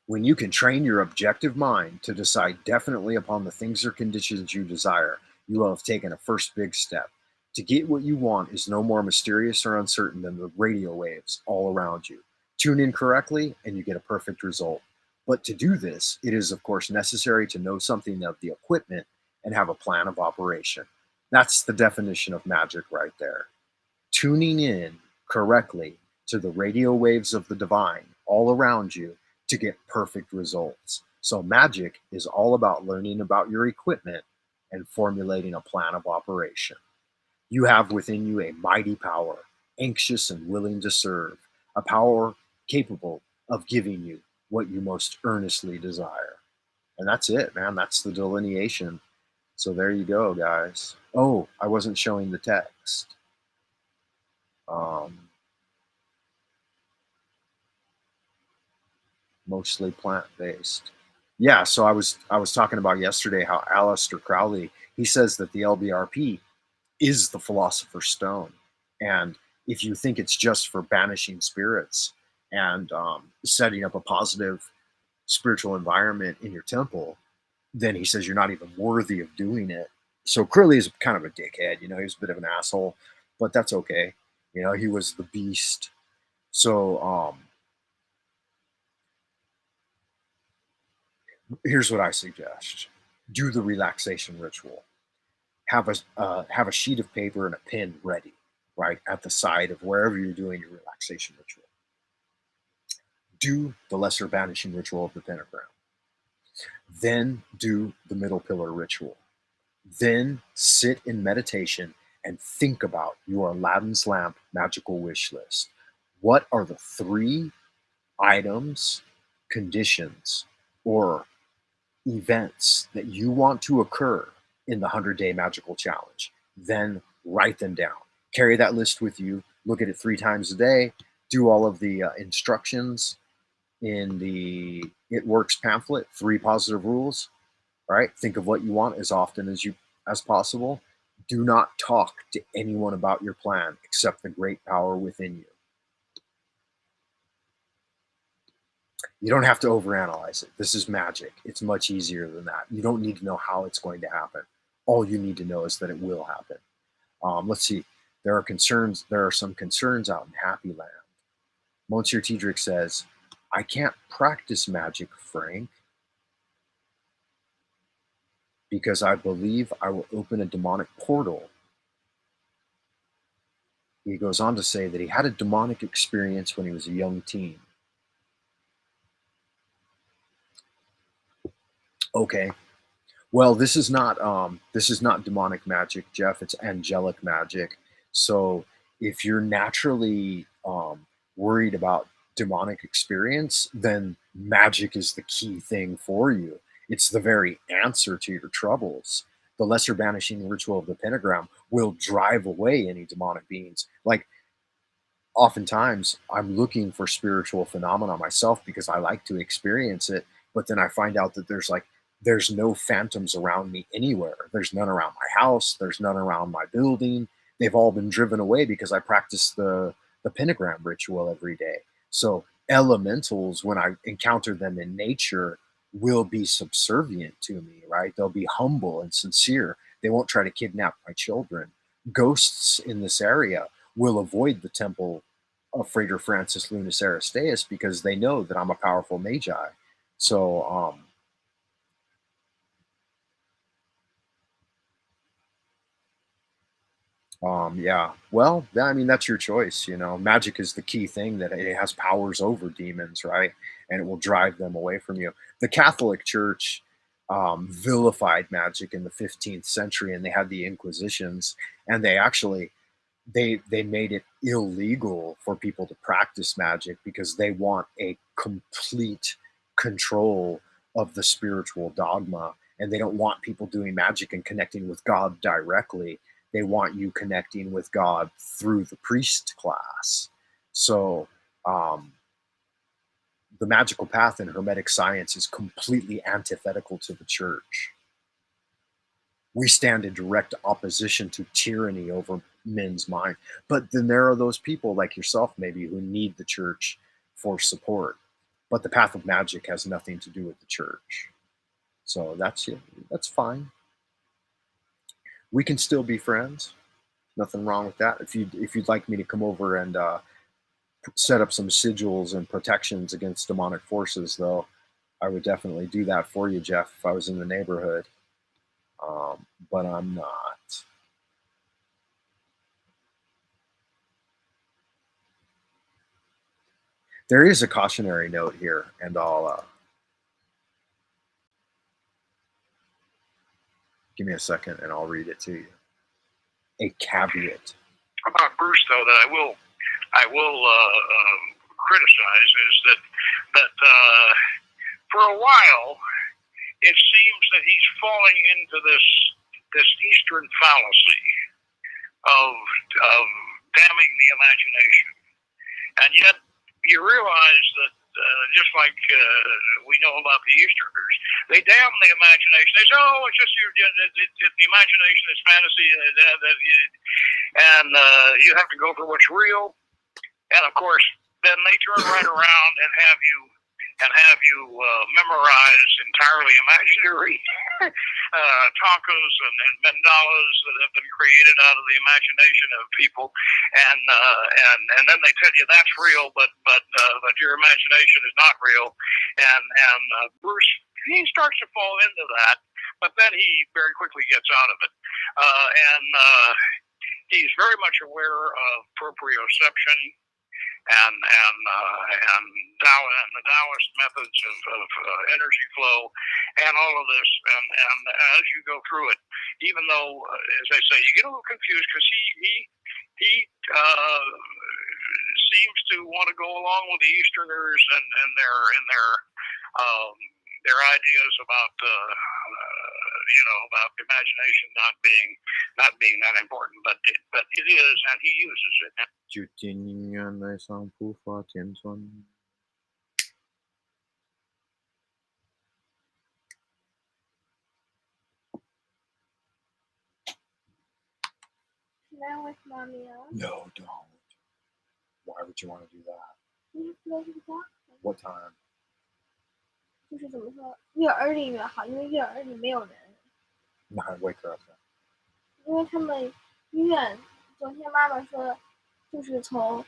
when you can train your objective mind to decide definitely upon the things or conditions you desire, you will have taken a first big step. To get what you want is no more mysterious or uncertain than the radio waves all around you. Tune in correctly and you get a perfect result. But to do this, it is of course necessary to know something of the equipment and have a plan of operation. That's the definition of magic right there. Tuning in correctly to the radio waves of the divine all around you to get perfect results. So, magic is all about learning about your equipment and formulating a plan of operation. You have within you a mighty power, anxious and willing to serve, a power capable of giving you what you most earnestly desire. And that's it, man. That's the delineation. So, there you go, guys. Oh, I wasn't showing the text. Um, Mostly plant-based. Yeah, so I was talking about yesterday how Aleister Crowley, he says that the LBRP is the Philosopher's Stone, and if you think it's just for banishing spirits and setting up a positive spiritual environment in your temple, then he says you're not even worthy of doing it. So Crowley is kind of a dickhead, he was a bit of an asshole, but that's okay. He was the beast. So here's what I suggest: do the relaxation ritual. Have a sheet of paper and a pen ready, right at the side of wherever you're doing your relaxation ritual. Do the lesser banishing ritual of the pentagram. Then do the middle pillar ritual. Then sit in meditation and think about your Aladdin's lamp magical wish list. What are the 3 items, conditions, or events that you want to occur in the 100-day magical challenge? Then write them down. Carry that list with you. Look at it 3 times a day. Do all of the instructions in the It Works pamphlet, 3 positive rules. All right. Think of what you want as often as possible. Do not talk to anyone about your plan except the great power within you. You don't have to overanalyze it. This is magic. It's much easier than that. You don't need to know how it's going to happen. All you need to know is that it will happen. Let's see. There are some concerns out in Happy Land. Monsieur Tiedrick says, I can't practice magic, Frank, because I believe I will open a demonic portal. He goes on to say that he had a demonic experience when he was a young teen. Okay. Well, this is not demonic magic, Jeff. It's angelic magic. So if you're naturally worried about demonic experience, then magic is the key thing for you. It's the very answer to your troubles. The lesser banishing ritual of the pentagram will drive away any demonic beings. Like, oftentimes I'm looking for spiritual phenomena myself because I like to experience it, but then I find out that there's no phantoms around me anywhere. There's none around my house, there's none around my building. They've all been driven away because I practice the pentagram ritual every day. So elementals, when I encounter them in nature, will be subservient to me, right? They'll be humble and sincere. They won't try to kidnap my children. Ghosts in this area will avoid the temple of Frater Francis Lunas Aristeus because they know that I'm a powerful magi. So Yeah. Well, I mean, that's your choice. You know, magic is the key thing that it has powers over demons, right? And it will drive them away from you. The Catholic Church vilified magic in the 15th century, and they had the Inquisitions, and they actually they made it illegal for people to practice magic because they want a complete control of the spiritual dogma, and they don't want people doing magic and connecting with God directly. They want you connecting with God through the priest class. So the magical path in Hermetic science is completely antithetical to the church. We stand in direct opposition to tyranny over men's mind. But then there are those people like yourself, maybe, who need the church for support. But the path of magic has nothing to do with the church. So that's fine. We can still be friends. Nothing wrong with that. If you'd like me to come over and set up some sigils and protections against demonic forces, though, I would definitely do that for you, Jeff, if I was in the neighborhood. But I'm not. There is a cautionary note here, and I'll give me a second and I'll read it to you. A caveat. About Bruce, though, that I will criticize is that for a while it seems that he's falling into this Eastern fallacy of damning the imagination, and yet you realize that just like we know about the Easterners, they damn the imagination. They say, "Oh, it's just the imagination is fantasy, and you have to go for what's real." And of course, then they turn right around and have you memorize entirely imaginary tancos and mandalas that have been created out of the imagination of people, and then they tell you that's real, but your imagination is not real, and Bruce, he starts to fall into that, but then he very quickly gets out of it, and he's very much aware of proprioception and the Taoist methods of energy flow and all of this, and as you go through it, even though, as I say, you get a little confused because he seems to want to go along with the Easterners and their ideas about about imagination not being that important, but it is, and he uses it. 就今年来上不发天尊。Can I wake mommy up? No, don't. Why would you want to do that? We have to go to the doctor. What time? 就是怎么说，越 early 越好，因为越 early 没有人。No, wake her up then. 因为他们医院昨天妈妈说，就是从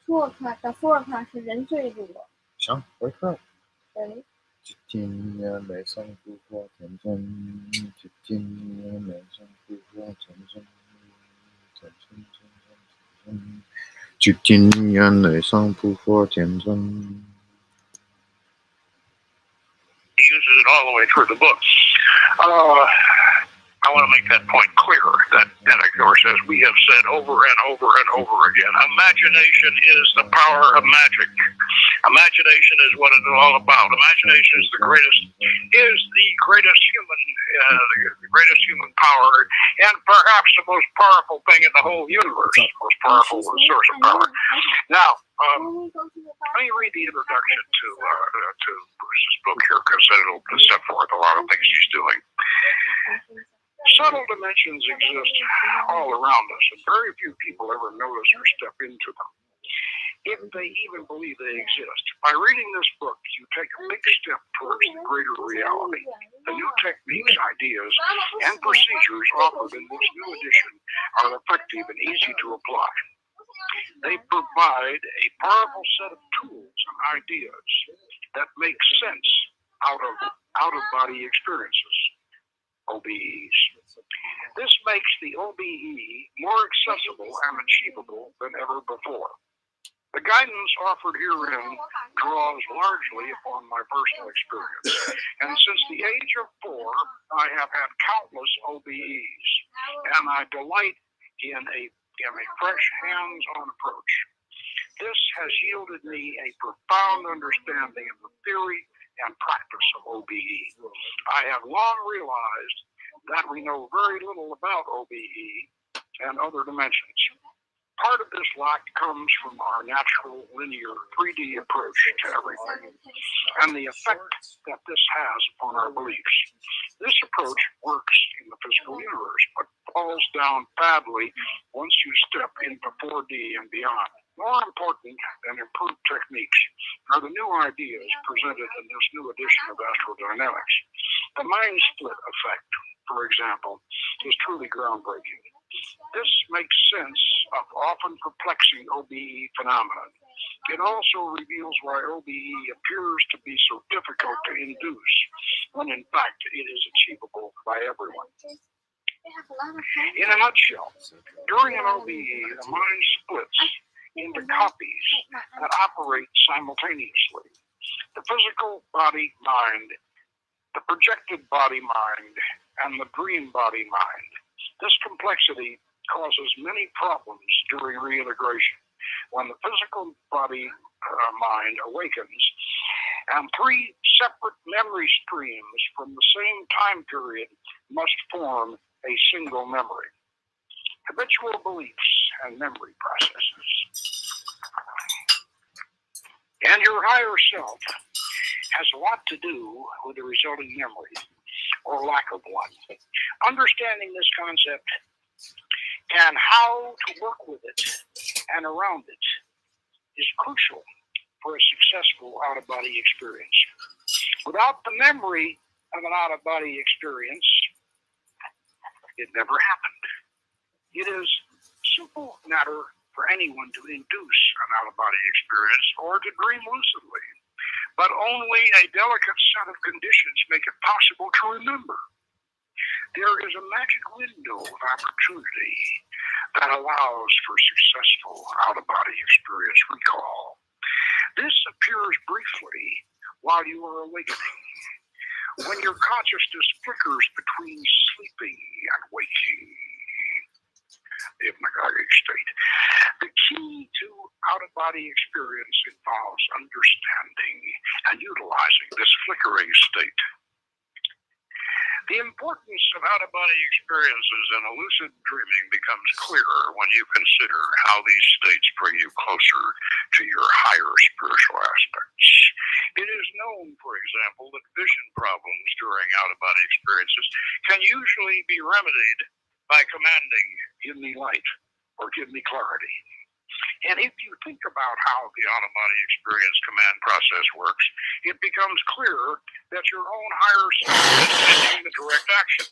2 o'clock 到4 o'clock 是人最多。行 wake her up. 对。今年来上不发天尊，今年来上不发天尊，就今年来上不发天尊。He uses it all the way through the book. I want to make that point clear, that of course, as we have said over and over and over again, imagination is the power of magic. Imagination is what it's all about. Imagination is the greatest human power, and perhaps the most powerful thing in the whole universe, the most powerful source of power. Now, let me read the introduction to Bruce's book here, because it'll set forth a lot of things he's doing. Subtle dimensions exist all around us, and very few people ever notice or step into them, if they even believe they exist. By reading this book, you take a big step towards the greater reality. The new techniques, ideas, and procedures offered in this new edition are effective and easy to apply. They provide a powerful set of tools and ideas that make sense out of body experiences. OBEs. This makes the OBE more accessible and achievable than ever before. The guidance offered herein draws largely upon my personal experience, and since the age of 4, I have had countless OBEs, and I delight in a fresh, hands-on approach. This has yielded me a profound understanding of the theory and practice of OBE. I have long realized that we know very little about OBE and other dimensions. Part of this lack comes from our natural linear 3D approach to everything and the effect that this has upon our beliefs. This approach works in the physical universe, but falls down badly once you step into 4D and beyond. More important than improved techniques are the new ideas presented in this new edition of astrodynamics. The mind split effect, for example, is truly groundbreaking. This makes sense of often perplexing OBE phenomenon. It also reveals why OBE appears to be so difficult to induce, when in fact it is achievable by everyone. In a nutshell, during an OBE, the mind splits into copies that operate simultaneously. The physical body-mind, the projected body-mind, and the dream body-mind. This complexity causes many problems during reintegration when the physical body mind awakens, and 3 separate memory streams from the same time period must form a single memory. Habitual beliefs and memory processes. And your higher self has a lot to do with the resulting memory, or lack of one. Understanding this concept and how to work with it and around it is crucial for a successful out-of-body experience. Without the memory of an out-of-body experience, it never happened. It is simple matter for anyone to induce an out-of-body experience or to dream lucidly, but only a delicate set of conditions make it possible to remember. There is a magic window of opportunity that allows for successful out-of-body experience recall. This appears briefly while you are awakening, when your consciousness flickers between sleeping and waking, the hypnagogic state. The key to out-of-body experience involves understanding and utilizing this flickering state. The importance of out-of-body experiences in a lucid dreaming becomes clearer when you consider how these states bring you closer to your higher spiritual aspects. It is known, for example, that vision problems during out-of-body experiences can usually be remedied by commanding, "Give me light," or "Give me clarity." And if you think about how the out-of-body experience command process works, it becomes clear that your own higher self is taking the direct action.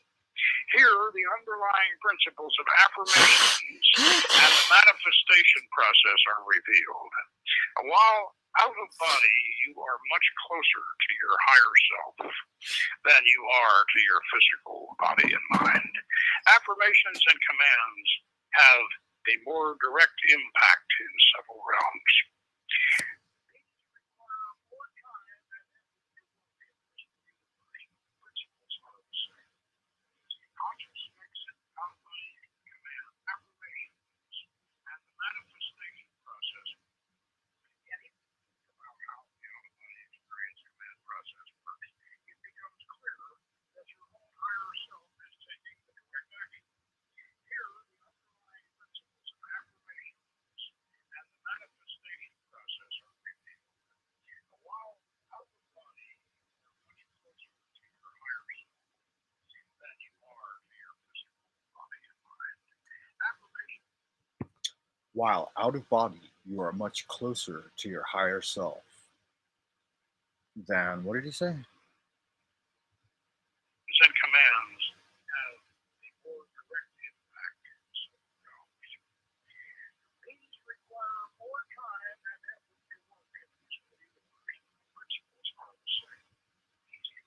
Here, the underlying principles of affirmations and the manifestation process are revealed. And while out of body, you are much closer to your higher self than you are to your physical body and mind. Affirmations and commands have a more direct impact in several realms. While out of body, you are much closer to your higher self than, what did he say? And commands have a more direct impact in several realms. These require more time and effort to work in this universe. The principles are the same.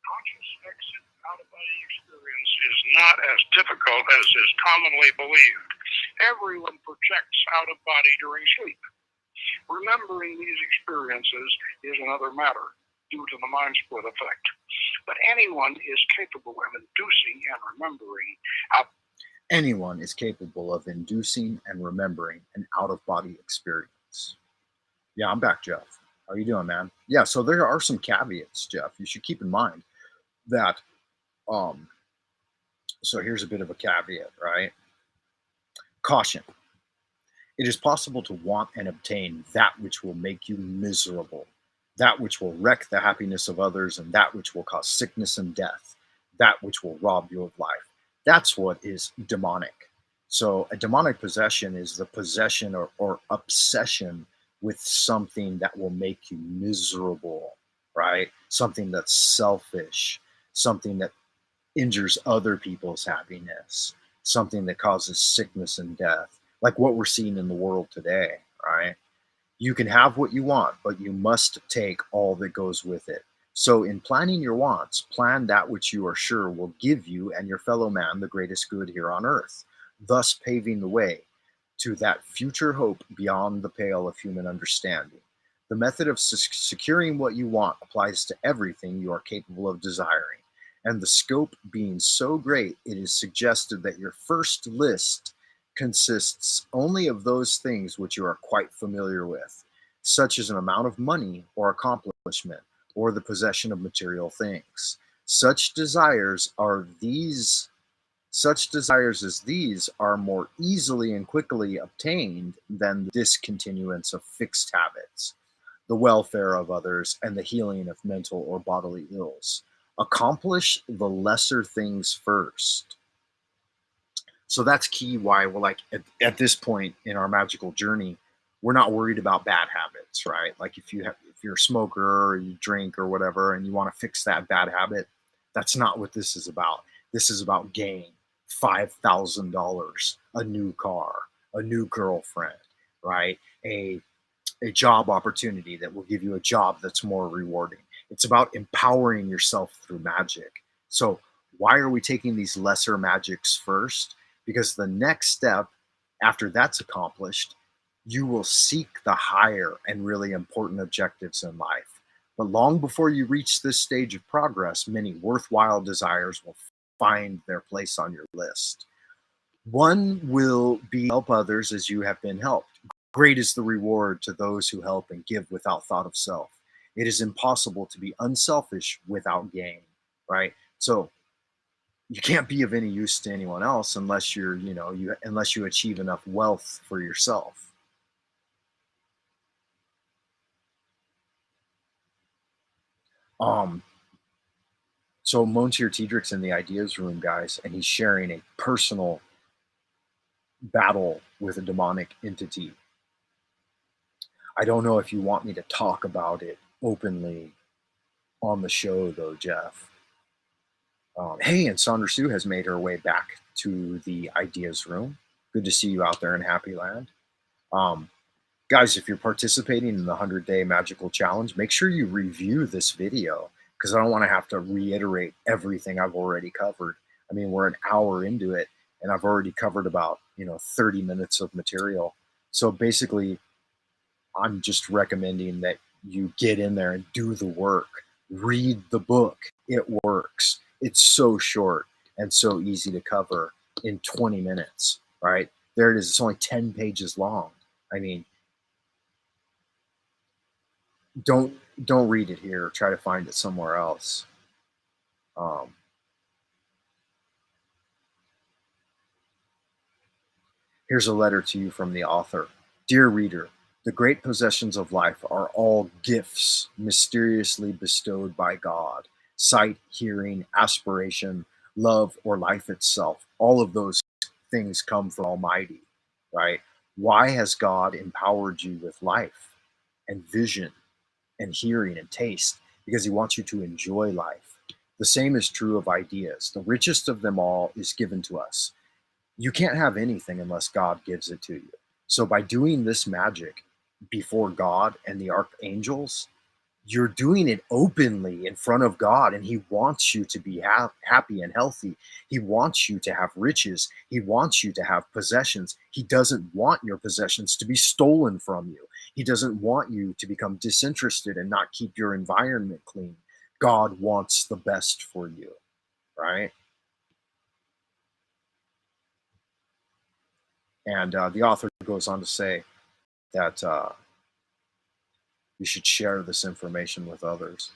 Conscious exit out-of-body experience is not as difficult difficult as is commonly believed. Everyone projects out of body during sleep. Remembering these experiences is another matter due to the mind split effect. But anyone is capable of inducing and remembering Anyone is capable of inducing and remembering an out-of-body experience. Yeah, I'm back, Jeff. How are you doing, man? Yeah, so there are some caveats, Jeff. You should keep in mind that, so here's a bit of a caveat, right? Caution. It is possible to want and obtain that which will make you miserable, that which will wreck the happiness of others, and that which will cause sickness and death, that which will rob you of life. That's what is demonic. So a demonic possession is the possession or obsession with something that will make you miserable, right? Something that's selfish, something that injures other people's happiness, something that causes sickness and death, like what we're seeing in the world today, right? You can have what you want, but you must take all that goes with it. So in planning your wants, plan that which you are sure will give you and your fellow man the greatest good here on earth, thus paving the way to that future hope beyond the pale of human understanding. The method of securing what you want applies to everything you are capable of desiring, and the scope being so great, it is suggested that your first list consists only of those things which you are quite familiar with, such as an amount of money or accomplishment, or the possession of material things. Such desires as these are more easily and quickly obtained than the discontinuance of fixed habits, the welfare of others, and the healing of mental or bodily ills. Accomplish the lesser things first. So that's key why we're like at this point in our magical journey, we're not worried about bad habits, right? Like if you're a smoker or you drink or whatever and you want to fix that bad habit, that's not what this is about. This is about gain, $5,000, a new car, a new girlfriend, right? A job opportunity that will give you a job that's more rewarding. It's about empowering yourself through magic. So why are we taking these lesser magics first? Because the next step after that's accomplished, you will seek the higher and really important objectives in life. But long before you reach this stage of progress, many worthwhile desires will find their place on your list. One will be help others as you have been helped. Great is the reward to those who help and give without thought of self. It is impossible to be unselfish without gain, right? So you can't be of any use to anyone else unless unless you achieve enough wealth for yourself. So Monsieur Tiedrick's in the ideas room, guys, and he's sharing a personal battle with a demonic entity. I don't know if you want me to talk about it openly on the show, though, Jeff. Hey, and Sandra Sue has made her way back to the ideas room. Good to see you out there in Happy Land. Guys, if you're participating in the 100-day magical challenge, make sure you review this video because I don't want to have to reiterate everything I've already covered. I mean, we're an hour into it, and I've already covered about 30 minutes of material. So basically, I'm just recommending that you get in there and do the work. Read the book. It works. It's so short and so easy to cover in 20 minutes, right? There it is. It's only 10 pages long. I mean, don't read it here. Try to find it somewhere else. Here's a letter to you from the author. Dear reader, the great possessions of life are all gifts mysteriously bestowed by God. Sight, hearing, aspiration, love, or life itself. All of those things come from Almighty, right? Why has God empowered you with life and vision and hearing and taste? Because he wants you to enjoy life. The same is true of ideas. The richest of them all is given to us. You can't have anything unless God gives it to you. So by doing this magic before God and the archangels, You're doing it openly in front of God, and he wants you to be happy and healthy. He wants you to have riches. He wants you to have possessions. He doesn't want your possessions to be stolen from you. He doesn't want you to become disinterested and not keep your environment clean. God wants the best for you, right? And the author goes on to say that you should share this information with others.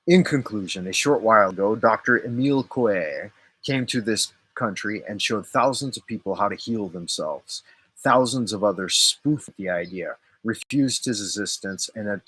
In conclusion, a short while ago, Dr. Emile Coué came to this country and showed thousands of people how to heal themselves. Thousands of others spoofed the idea, refused his assistance, and are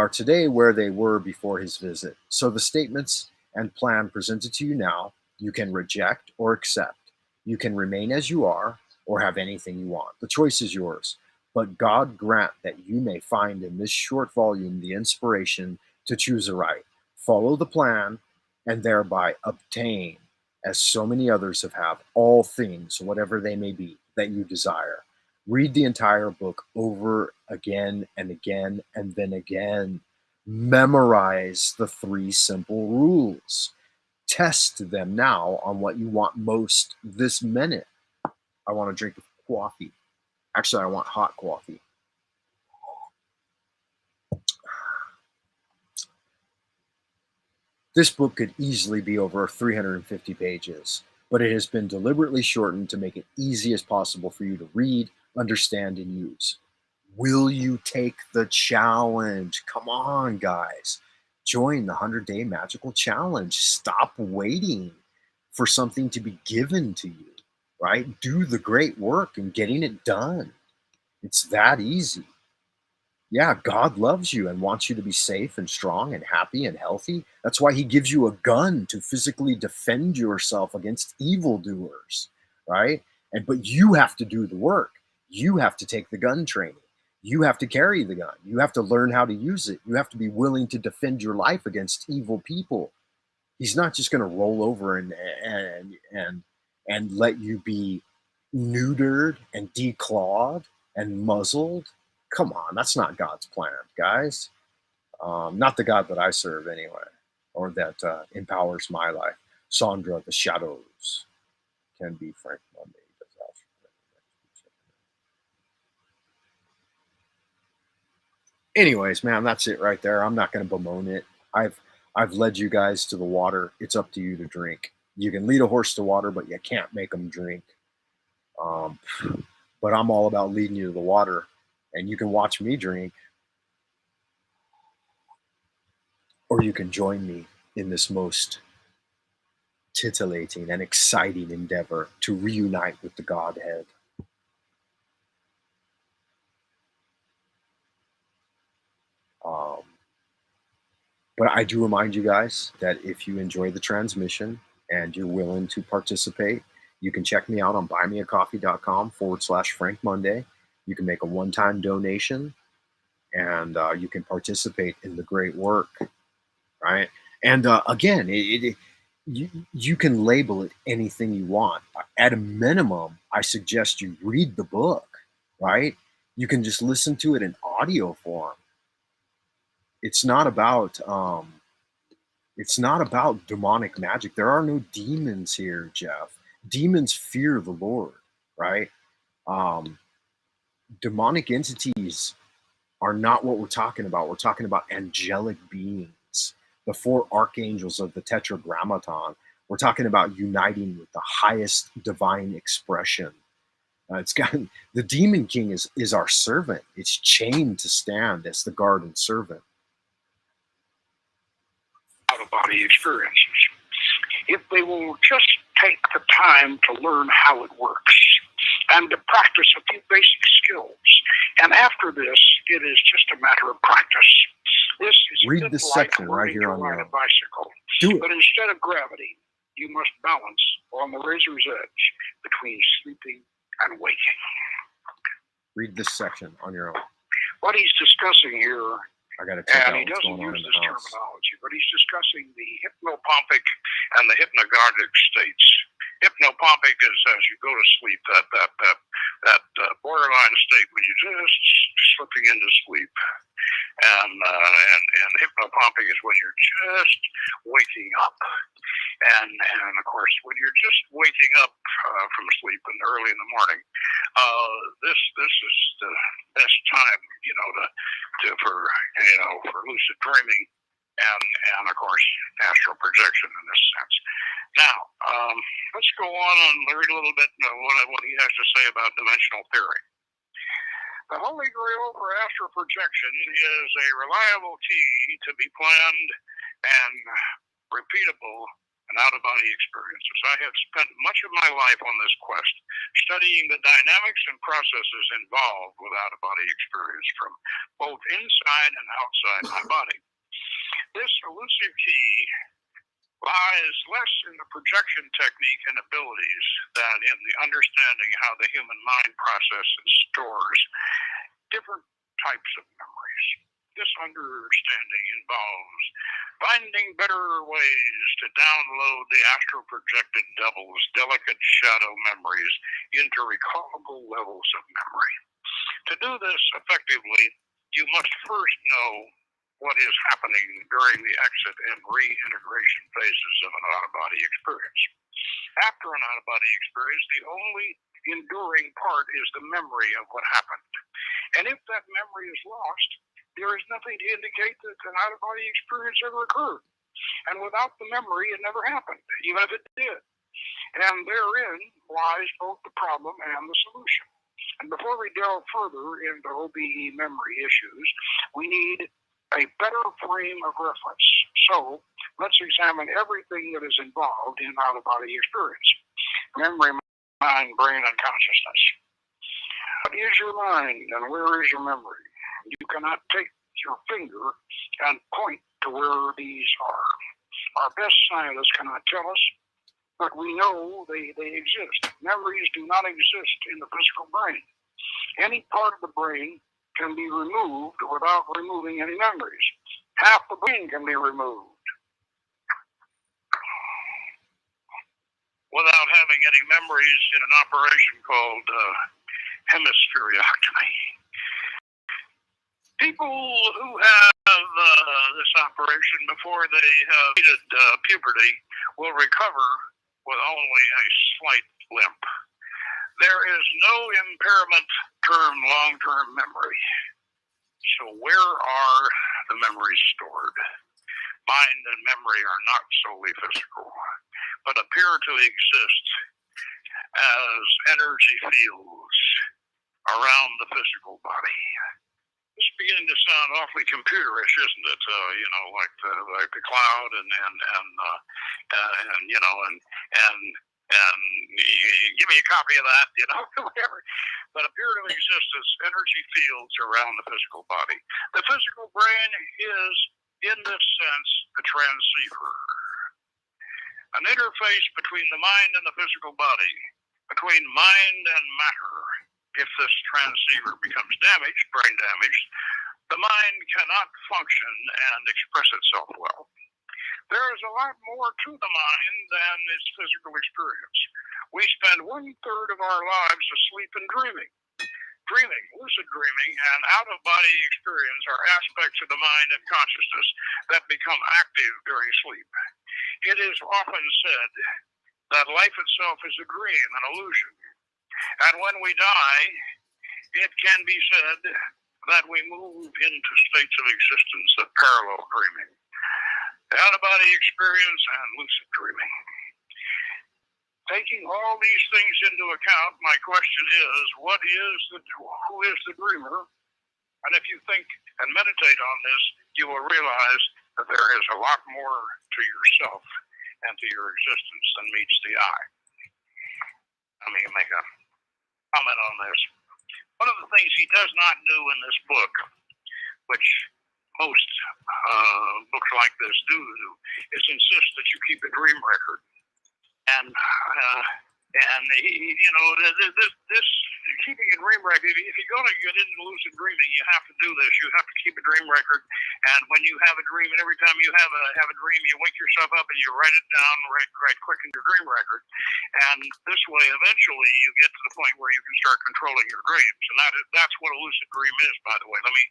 today where they were before his visit. So the statements and plan presented to you now, you can reject or accept. You can remain as you are or have anything you want. The choice is yours. But God grant that you may find in this short volume the inspiration to choose aright, follow the plan, and thereby obtain, as so many others have, all things, whatever they may be, that you desire. Read the entire book over again and again and then again. Memorize the 3 simple rules. Test them now on what you want most this minute. I want to drink coffee. Actually, I want hot coffee. This book could easily be over 350 pages, but it has been deliberately shortened to make it easy as possible for you to read, understand, and use. Will you take the challenge? Come on, guys. Join the 100-day Magical Challenge. Stop waiting for something to be given to you, right? Do the great work and getting it done. It's that easy. Yeah, God loves you and wants you to be safe and strong and happy and healthy. That's why he gives you a gun to physically defend yourself against evildoers, right? But you have to do the work. You have to take the gun training. You have to carry the gun. You have to learn how to use it. You have to be willing to defend your life against evil people. He's not just going to roll over and let you be neutered and declawed and muzzled. Come on, that's not God's plan, guys. Not the God that I serve, anyway, or that empowers my life. Sandra, the shadows can be Frank Monday. Anyways, man, that's it right there. I'm not going to bemoan it. I've led you guys to the water. It's up to you to drink. You can lead a horse to water, but you can't make them drink. But I'm all about leading you to the water, and you can watch me drink, or you can join me in this most titillating and exciting endeavor to reunite with the Godhead. But I do remind you guys that if you enjoy the transmission and you're willing to participate, you can check me out on buymeacoffee.com/Frank Monday. You can make a one-time donation, and you can participate in the great work, right? And again, you can label it anything you want. At a minimum, I suggest you read the book, right? You can just listen to it in audio form. It's not about demonic magic. There are no demons here, Jeff. Demons fear the Lord, right? Demonic entities are not what we're talking about. We're talking about angelic beings, the 4 archangels of the Tetragrammaton. We're talking about uniting with the highest divine expression. The demon king is our servant. It's chained to stand as the guard and servant. Out-of-body experiences. If they will just take the time to learn how it works and to practice a few basic skills. And after this, it is just a matter of practice. This is read this section right here on a your bicycle. Do it. But instead of gravity, you must balance on the razor's edge between sleeping and waking. Read this section on your own. What he's discussing here, I got to check out and he what's doesn't going on use in this the house. terminology, but he's discussing the hypnopompic and the hypnagogic states. Hypnopompic is as you go to sleep, that borderline state when you just slipping into sleep. And hypnopumping is when you're just waking up. And of course, when you're just waking up from sleep and early in the morning, this is the best time, for lucid dreaming and of course astral projection in this sense. Now, let's go on and read a little bit what he has to say about dimensional theory. The Holy Grail for astral projection is a reliable key to be planned and repeatable and out-of-body experiences. I have spent much of my life on this quest, studying the dynamics and processes involved with out-of-body experience from both inside and outside my body. This elusive key lies less in the projection technique and abilities than in the understanding how the human mind processes and stores different types of memories. This understanding involves finding better ways to download the astral projected double's delicate shadow memories into recallable levels of memory. To do this effectively, you must first know what is happening during the exit and reintegration phases of an out-of-body experience. After an out-of-body experience, the only enduring part is the memory of what happened. And if that memory is lost, there is nothing to indicate that an out-of-body experience ever occurred. And without the memory, it never happened, even if it did. And therein lies both the problem and the solution. And before we delve further into OBE memory issues, we need a better frame of reference. So let's examine everything that is involved in out-of-body experience. Memory, mind, brain, and consciousness. What is your mind and where is your memory? You cannot take your finger and point to where these are. Our best scientists cannot tell us, but we know they exist. Memories do not exist in the physical brain. Any part of the brain can be removed without removing any memories. Half the brain can be removed without having any memories in an operation called hemispherectomy. People who have this operation before they have completed puberty will recover with only a slight limp. There is no impairment term long-term memory. So where are the memories stored? Mind and memory are not solely physical, but appear to exist as energy fields around the physical body. It's beginning to sound awfully computerish, isn't it? Like the cloud and give me a copy of that, whatever. But appear to exist as energy fields around the physical body. The physical brain is, in this sense, a transceiver, an interface between the mind and the physical body, between mind and matter. If this transceiver becomes damaged, brain damaged, the mind cannot function and express itself well. There is a lot more to the mind than its physical experience. We spend 1/3 of our lives asleep and dreaming. Dreaming, lucid dreaming, and out-of-body experience are aspects of the mind and consciousness that become active during sleep. It is often said that life itself is a dream, an illusion. And when we die, it can be said that we move into states of existence that parallel dreaming. The out-of-body experience and lucid dreaming. Taking all these things into account, my question is, who is the dreamer? And if you think and meditate on this, you will realize that there is a lot more to yourself and to your existence than meets the eye. Let me make a comment on this. One of the things he does not do in this book, which most books like this do, is insist that you keep a dream record. And this keeping a dream record, if you're going to get into lucid dreaming, you have to do this. You have to keep a dream record. And when you have a dream, and every time you have a dream, you wake yourself up and you write it down right quick in your dream record. And this way, eventually, you get to the point where you can start controlling your dreams. And that's what a lucid dream is, by the way. Let me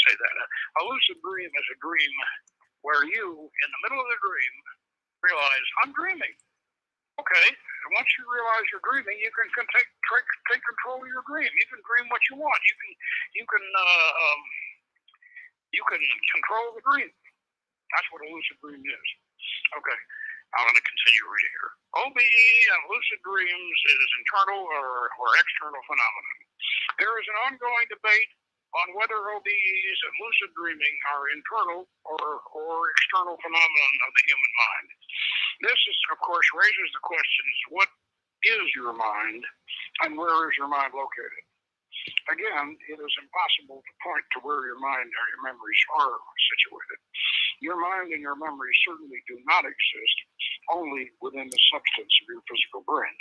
say that. A lucid dream is a dream where you, in the middle of the dream, realize, I'm dreaming. Okay, and once you realize you're dreaming, you can take control of your dream. You can dream what you want. You can control the dream. That's what a lucid dream is. Okay, I'm going to continue reading here. OBE and lucid dreams is internal or external phenomenon. There is an ongoing debate on whether OBEs and lucid dreaming are internal or external phenomenon of the human mind. This, of course, raises the questions, what is your mind and where is your mind located? Again, it is impossible to point to where your mind or your memories are situated. Your mind and your memories certainly do not exist only within the substance of your physical brain.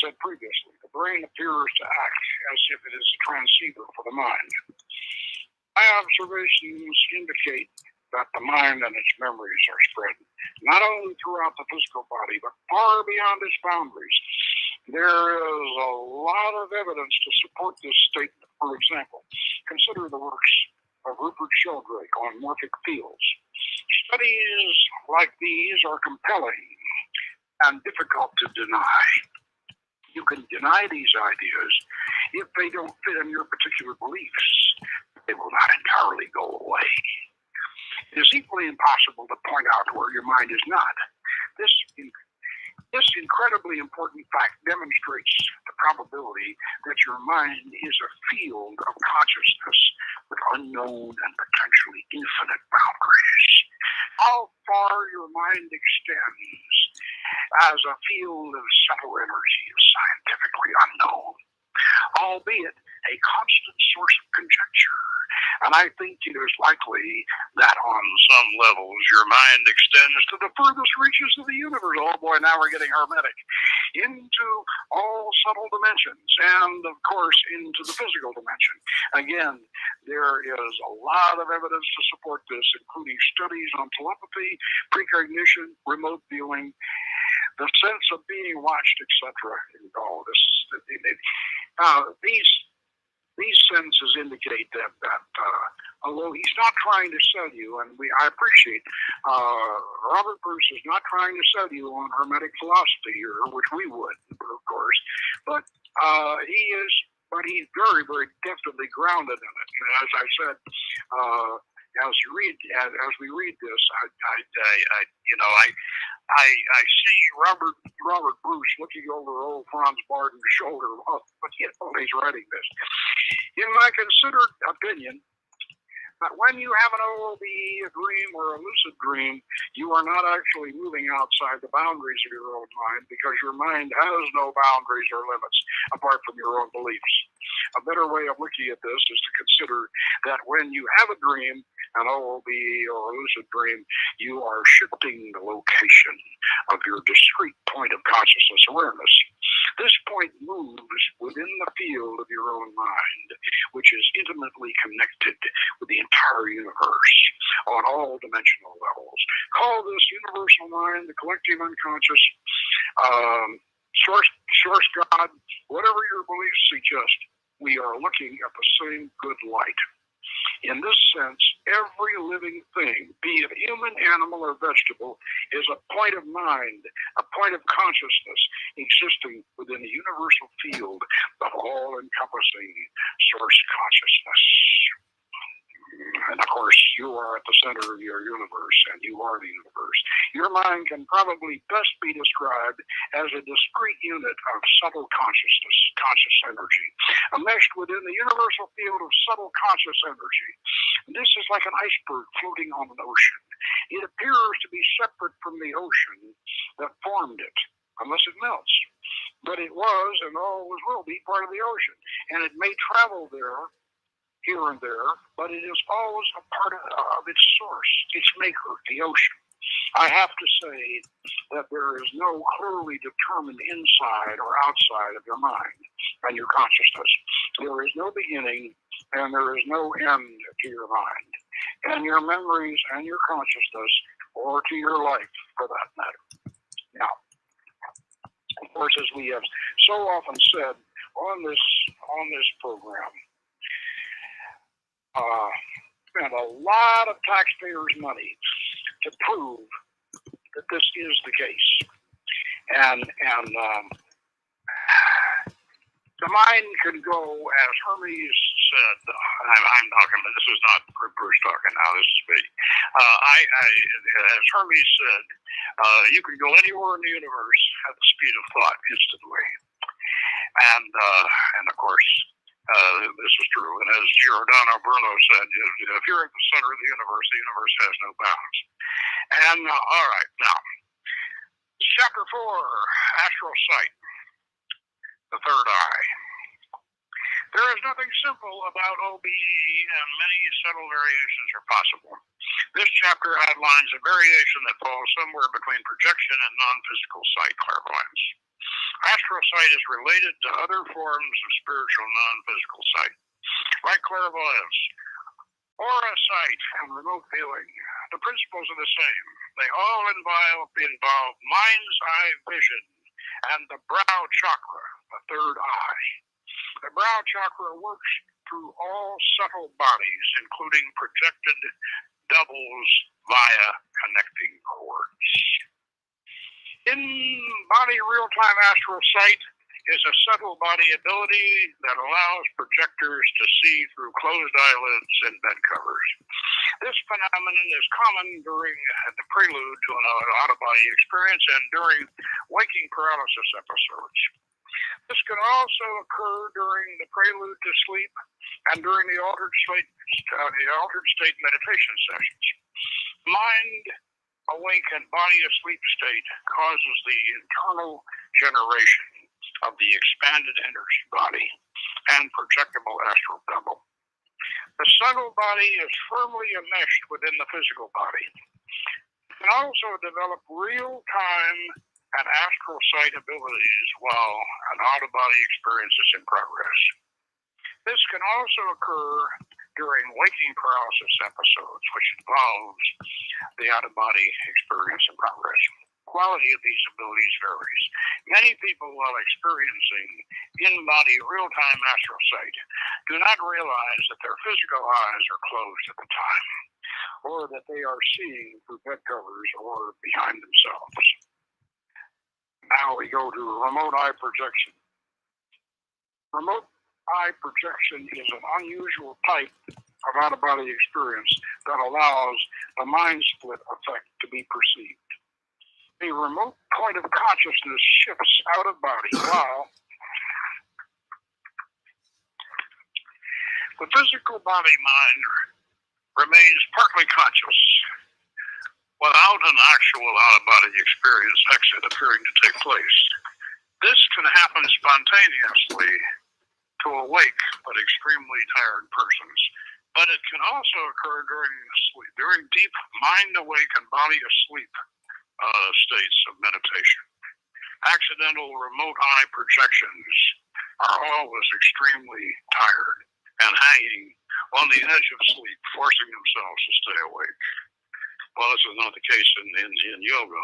Said previously, the brain appears to act as if it is a transceiver for the mind. My observations indicate that the mind and its memories are spread not only throughout the physical body, but far beyond its boundaries. There is a lot of evidence to support this statement. For example, consider the works of Rupert Sheldrake on morphic fields. Studies like these are compelling and difficult to deny. You can deny these ideas if they don't fit in your particular beliefs. They will not entirely go away. It is equally impossible to point out where your mind is not. This incredibly important fact demonstrates the probability that your mind is a field of consciousness with unknown and potentially infinite boundaries. How far your mind extends as a field of subtle energy is scientifically unknown, albeit a constant source of conjecture. And I think it is likely that on some levels your mind extends to the furthest reaches of the universe. Oh boy, now we're getting hermetic. Into all subtle dimensions and, of course, into the physical dimension. Again, there is a lot of evidence to support this, including studies on telepathy, precognition, remote viewing, the sense of being watched, etc. All this. These sentences indicate that although he's not trying to sell you, and I appreciate Robert Bruce is not trying to sell you on Hermetic philosophy here, which we would, of course, but he's very, very definitely grounded in it. And as I said, as we read this, I see Robert Bruce looking over old Franz Barden's shoulder, but yet he's writing this. In my considered opinion, that when you have an OBE, a dream, or a lucid dream, you are not actually moving outside the boundaries of your own mind, because your mind has no boundaries or limits apart from your own beliefs. A better way of looking at this is to consider that when you have a dream, an OBE or a lucid dream, you are shifting the location of your discrete point of consciousness awareness. This point moves within the field of your own mind, which is intimately connected with the entire universe on all dimensional levels. Call this universal mind, the collective unconscious, source God, whatever your beliefs suggest. We are looking at the same good light. In this sense, every living thing, be it human, animal, or vegetable, is a point of mind, a point of consciousness existing within the universal field of all-encompassing source consciousness. And of course, you are at the center of your universe, and you are the universe. Your mind can probably best be described as a discrete unit of subtle consciousness, conscious energy, enmeshed within the universal field of subtle conscious energy. And this is like an iceberg floating on an ocean. It appears to be separate from the ocean that formed it, unless it melts. But it was, and always will be, part of the ocean. And it may travel there, here and there, but it is always a part of its source, its maker, the ocean. I have to say that there is no clearly determined inside or outside of your mind and your consciousness. There is no beginning and there is no end to your mind and your memories and your consciousness, or to your life for that matter. Now, of course, as we have so often said on this program, spent a lot of taxpayers' money to prove that this is the case, and the mind can go, as Hermes said. I'm talking, but this is not Bruce talking now. This is me. As Hermes said, you can go anywhere in the universe at the speed of thought instantly, and of course, this is true. And as Giordano Bruno said, if you're at the center of the universe has no bounds. And all right, now, chapter 4, astral sight, the third eye. There is nothing simple about OBE, and many subtle variations are possible. This chapter outlines a variation that falls somewhere between projection and non-physical sight clairvoyance. Astral sight is related to other forms of spiritual non-physical sight, like clairvoyance, aura sight, and remote viewing. The principles are the same. They all involve mind's eye vision and the brow chakra, the third eye. The brow chakra works through all subtle bodies, including projected doubles via connecting cords. In-body real-time astral sight is a subtle body ability that allows projectors to see through closed eyelids and bed covers. This phenomenon is common during the prelude to an out-of-body experience and during waking paralysis episodes. This can also occur during the prelude to sleep and during the altered state meditation sessions. Mind awake and body asleep state causes the internal generation of the expanded energy body and projectable astral double. The subtle body is firmly enmeshed within the physical body. It can also develop real-time and astral sight abilities while an out-of-body experience is in progress. This can also occur during waking paralysis episodes, which involves the out-of-body experience in progress. Quality of these abilities varies. Many people, while experiencing in-body real-time astral sight, do not realize that their physical eyes are closed at the time, or that they are seeing through bed covers or behind themselves. Now we go to remote eye projection. Remote eye projection is an unusual type of out-of-body experience that allows the mind split effect to be perceived. A remote point of consciousness shifts out of body while the physical body-mind remains partly conscious without an actual out-of-body experience exit appearing to take place. This can happen spontaneously to awake but extremely tired persons, but it can also occur during sleep, during deep mind-awake and body-asleep states of meditation. Accidental remote eye projections are always extremely tired and hanging on the edge of sleep, forcing themselves to stay awake. Well, this is not the case in yoga,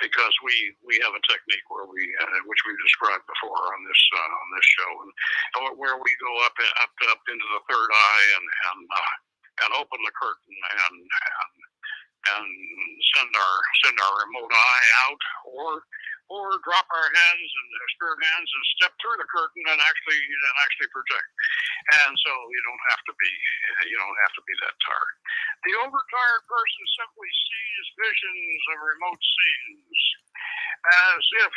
because we have a technique where which we've described before on this show, and where we go up into the third eye and open the curtain and send our remote eye out, or drop our hands and spirit hands and step through the curtain and actually project. And so you don't have to be that tired. The overtired person simply sees visions of remote scenes as if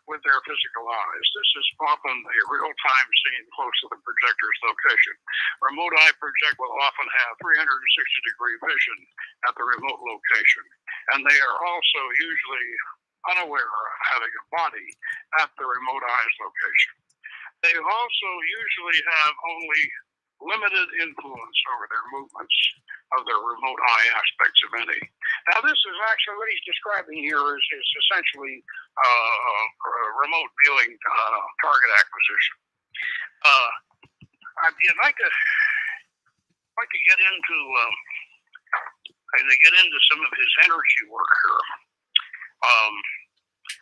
with their physical eyes. This is often a real-time scene close to the projector's location. Remote eye project will often have 360-degree vision at the remote location, and they are also usually unaware of having a body at the remote eye's location. They also usually have only limited influence over their movements of their remote eye aspects, of any. Now, this is actually what he's describing here is essentially remote viewing target acquisition. I'd like to get into some of his energy work here.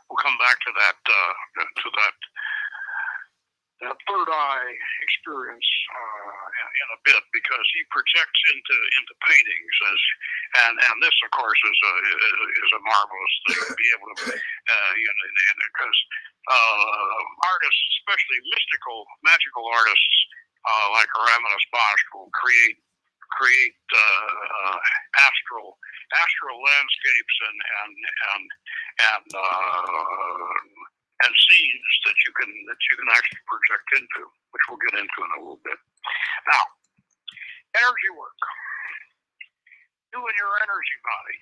We'll come back to that third eye experience in a bit, because he projects into paintings, and this, of course, is a marvelous thing to be able to, because artists, especially magical artists like Araminus Bosch, will create astral landscapes and scenes that you can actually project into, which we'll get into in a little bit. Now, energy work. Doing your energy body.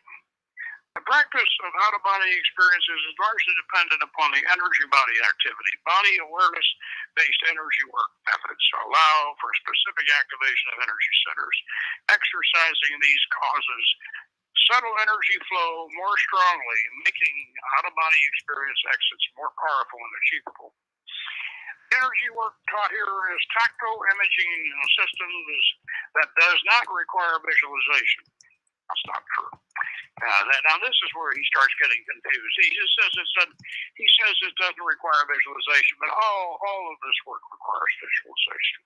The practice of out-of-body experiences is largely dependent upon the energy body activity. Body awareness-based energy work methods allow for specific activation of energy centers. Exercising these causes subtle energy flow more strongly, making out-of-body experience exits more powerful and achievable. Energy work taught here is tactile imaging systems that does not require visualization. That's not true. Now this is where he starts getting confused. He says it doesn't require visualization, but all of this work requires visualization.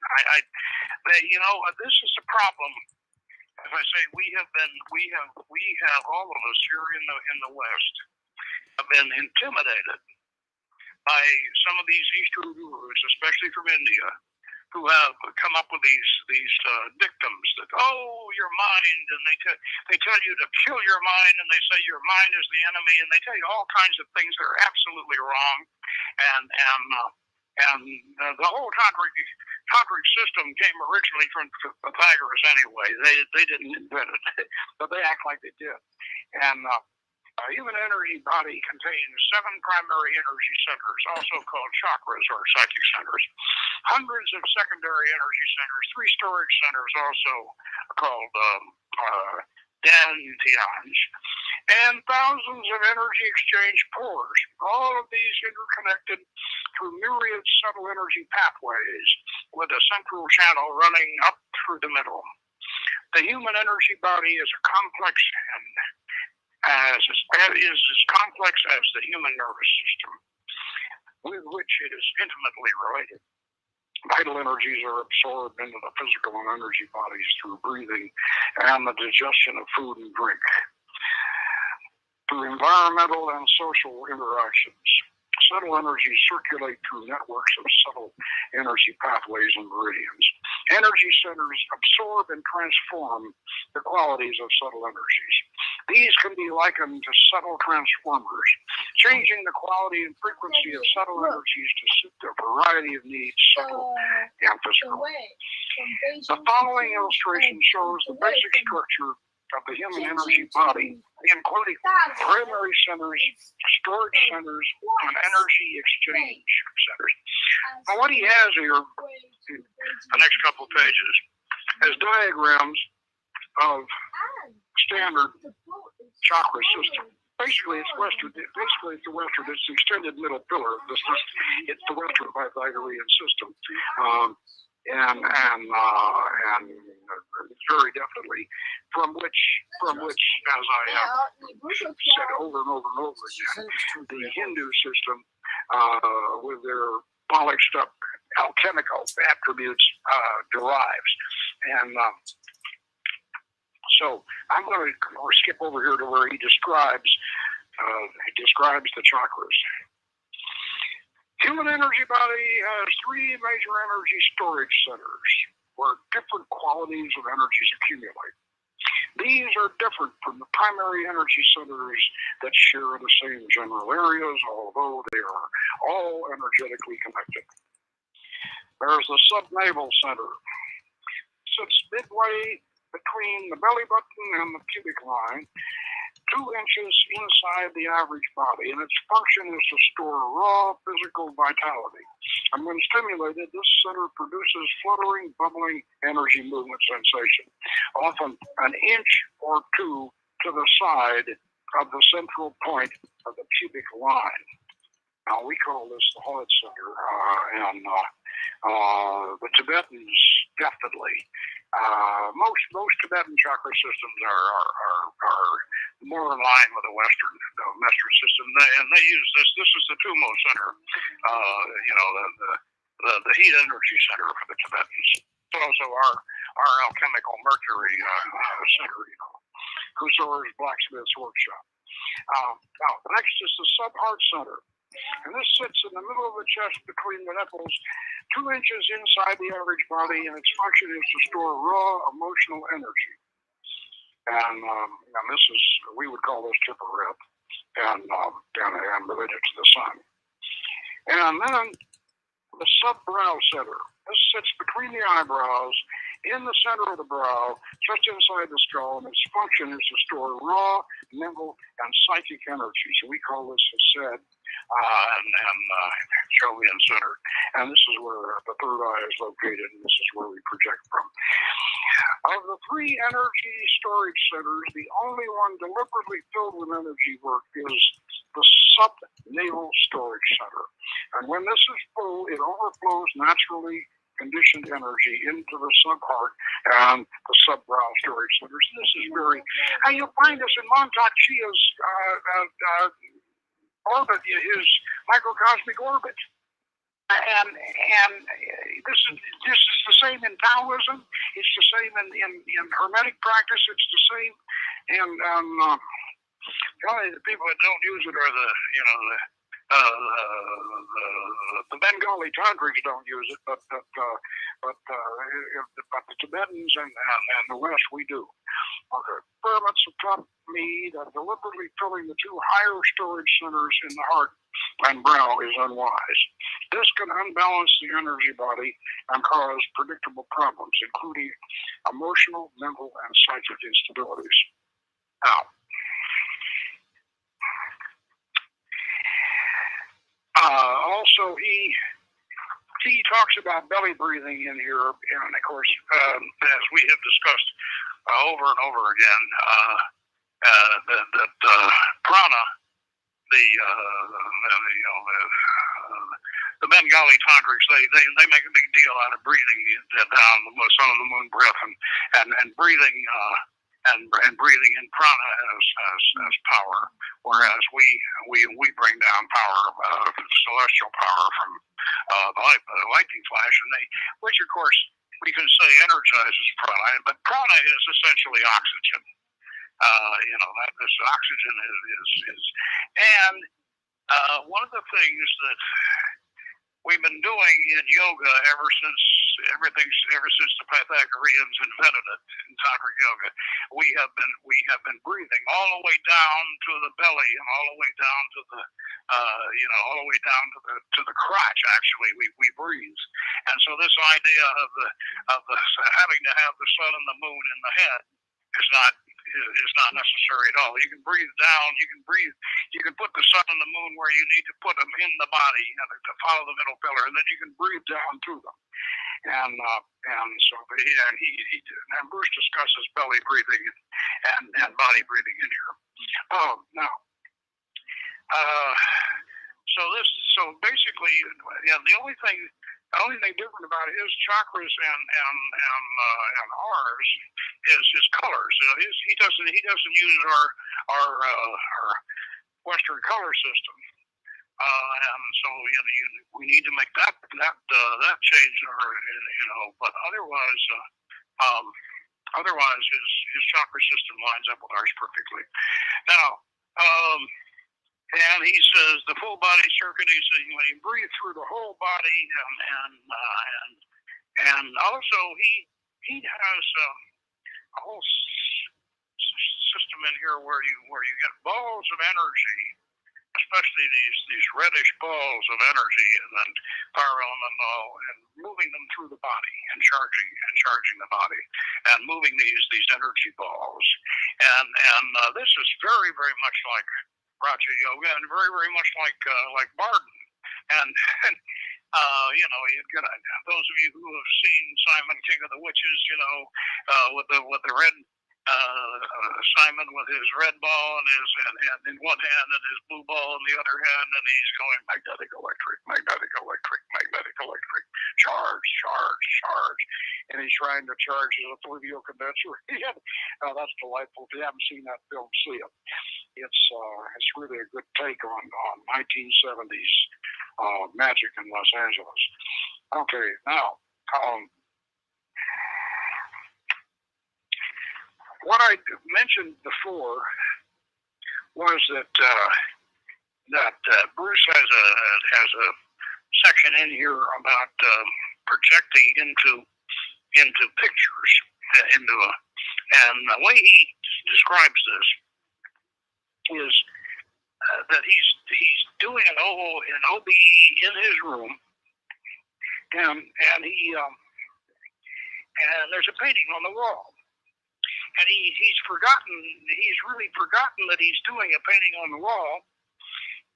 This is the problem. As I say, we have all of us here in the West have been intimidated by some of these Eastern gurus, especially from India, who have come up with these dictums that, your mind, and they tell you to kill your mind, and they say your mind is the enemy, and they tell you all kinds of things that are absolutely wrong, and the whole tantric system came originally from Pythagoras anyway. They didn't invent it, but they act like they did. And human energy body contains 7 primary energy centers, also called chakras or psychic centers, hundreds of secondary energy centers, 3 storage centers, also called dantians, and thousands of energy exchange pores. All of these interconnected through myriad subtle energy pathways, with a central channel running up through the middle. The human energy body is a complex and is as complex as the human nervous system, with which it is intimately related. Vital energies are absorbed into the physical and energy bodies through breathing and the digestion of food and drink, through environmental and social interactions. Subtle energies circulate through networks of subtle energy pathways and meridians. Energy centers absorb and transform the qualities of subtle energies. These can be likened to subtle transformers, changing the quality and frequency of subtle energies to suit the variety of needs, subtle and physical. The following illustration shows the basic structure of the human energy body, including primary centers, storage centers, and energy exchange centers. Now, what he has here, the next couple of pages, is diagrams of standard chakra system. Basically, it's Western. Basically, it's the Western. It's the extended middle pillar. It's the Western Pythagorean system. And very definitely from which, as I have said over and over and over again, the Hindu system, with their polished up alchemical attributes, derives. And so I'm going to skip over here to where he describes the chakras. Human energy body has 3 major energy storage centers where different qualities of energies accumulate. These are different from the primary energy centers that share the same general areas, although they are all energetically connected. There's the subnavel center. It sits midway between the belly button and the pubic line, 2 inches inside the average body, and its function is to store raw physical vitality. And when stimulated, this center produces fluttering, bubbling energy movement sensation, often an inch or 2 to the side of the central point of the pubic line. Now, we call this the heart center, and the Tibetans definitely. Most Tibetan chakra systems are more in line with the Western system, and they use this. This is the Tumo center, the heat energy center for the Tibetans. It's also our alchemical mercury center, Kusor's blacksmith's workshop. Now, the next is the sub-heart center. And this sits in the middle of the chest between the nipples, 2 inches inside the average body, and its function is to store raw emotional energy. And this is, we would call this Tipperip, and related to the sun. And then the sub-brow center. This sits between the eyebrows, in the center of the brow, just inside the skull, and its function is to store raw, mental, and psychic energy. So we call this the SED and Jovian center. And this is where the third eye is located, and this is where we project from. Of the 3 energy storage centers, the only one deliberately filled with energy work is the subnavel storage center. And when this is full, it overflows naturally conditioned energy into the subheart and the subbrow storage centers. And this is very, and you'll find this in Montauk Chia's orbit, his microcosmic orbit. And this is the same in Taoism. It's the same in Hermetic practice. It's the same in the people that don't use it are the Bengali tantrics don't use it, but the Tibetans and the West, we do. Okay. Experiments have taught me that deliberately filling the 2 higher storage centers in the heart and brow is unwise. This can unbalance the energy body and cause predictable problems, including emotional, mental, and psychic instabilities. Now, also, he talks about belly breathing in here, and of course, as we have discussed over and over again, that prana, the Bengali tantrics, they make a big deal out of breathing down the sun and the moon breath, and breathing. And breathing in prana as power, whereas we bring down power, celestial power from the lightning flash, which of course we can say energizes prana, but prana is essentially oxygen. This oxygen is, and one of the things that we've been doing in yoga ever since the Pythagoreans invented it in tantric yoga, we have been breathing all the way down to the belly and all the way down to the all the way down to the crotch. Actually, we breathe, and so this idea of the having to have the sun and the moon in the head is not necessary at all. You can breathe down. You can put the sun and the moon where you need to put them in the body, to follow the middle pillar, and then you can breathe down through them. And Bruce discusses belly breathing and body breathing in here. So basically, the only thing different about his chakras and ours is his colors. He doesn't use our Western color system, and so we need to make that change. But otherwise his chakra system lines up with ours perfectly. Now. And he says the full body circuit. He says when you breathe through the whole body, and also he has a whole system in here where you get balls of energy, especially these reddish balls of energy, and then power elemental, and moving them through the body and charging the body, and moving these energy balls, and this is very, very much like Raja Yoga, and very, very much like Barden, and you get those of you who have seen Simon King of the Witches, with the red Simon with his red ball and in one hand and his blue ball in the other hand, and he's going magnetic electric, magnetic electric, magnetic electric, charge, charge, charge, and he's trying to charge his alluvial condenser. That's delightful. If you haven't seen that film, see it. It's really a good take on 1970s Magick in Los Angeles. Okay, now. What I mentioned before was that Bruce has a section in here about projecting into pictures, and the way he describes this is that he's doing an OBE in his room, and there's a painting on the wall. And he's really forgotten that he's doing a painting on the wall.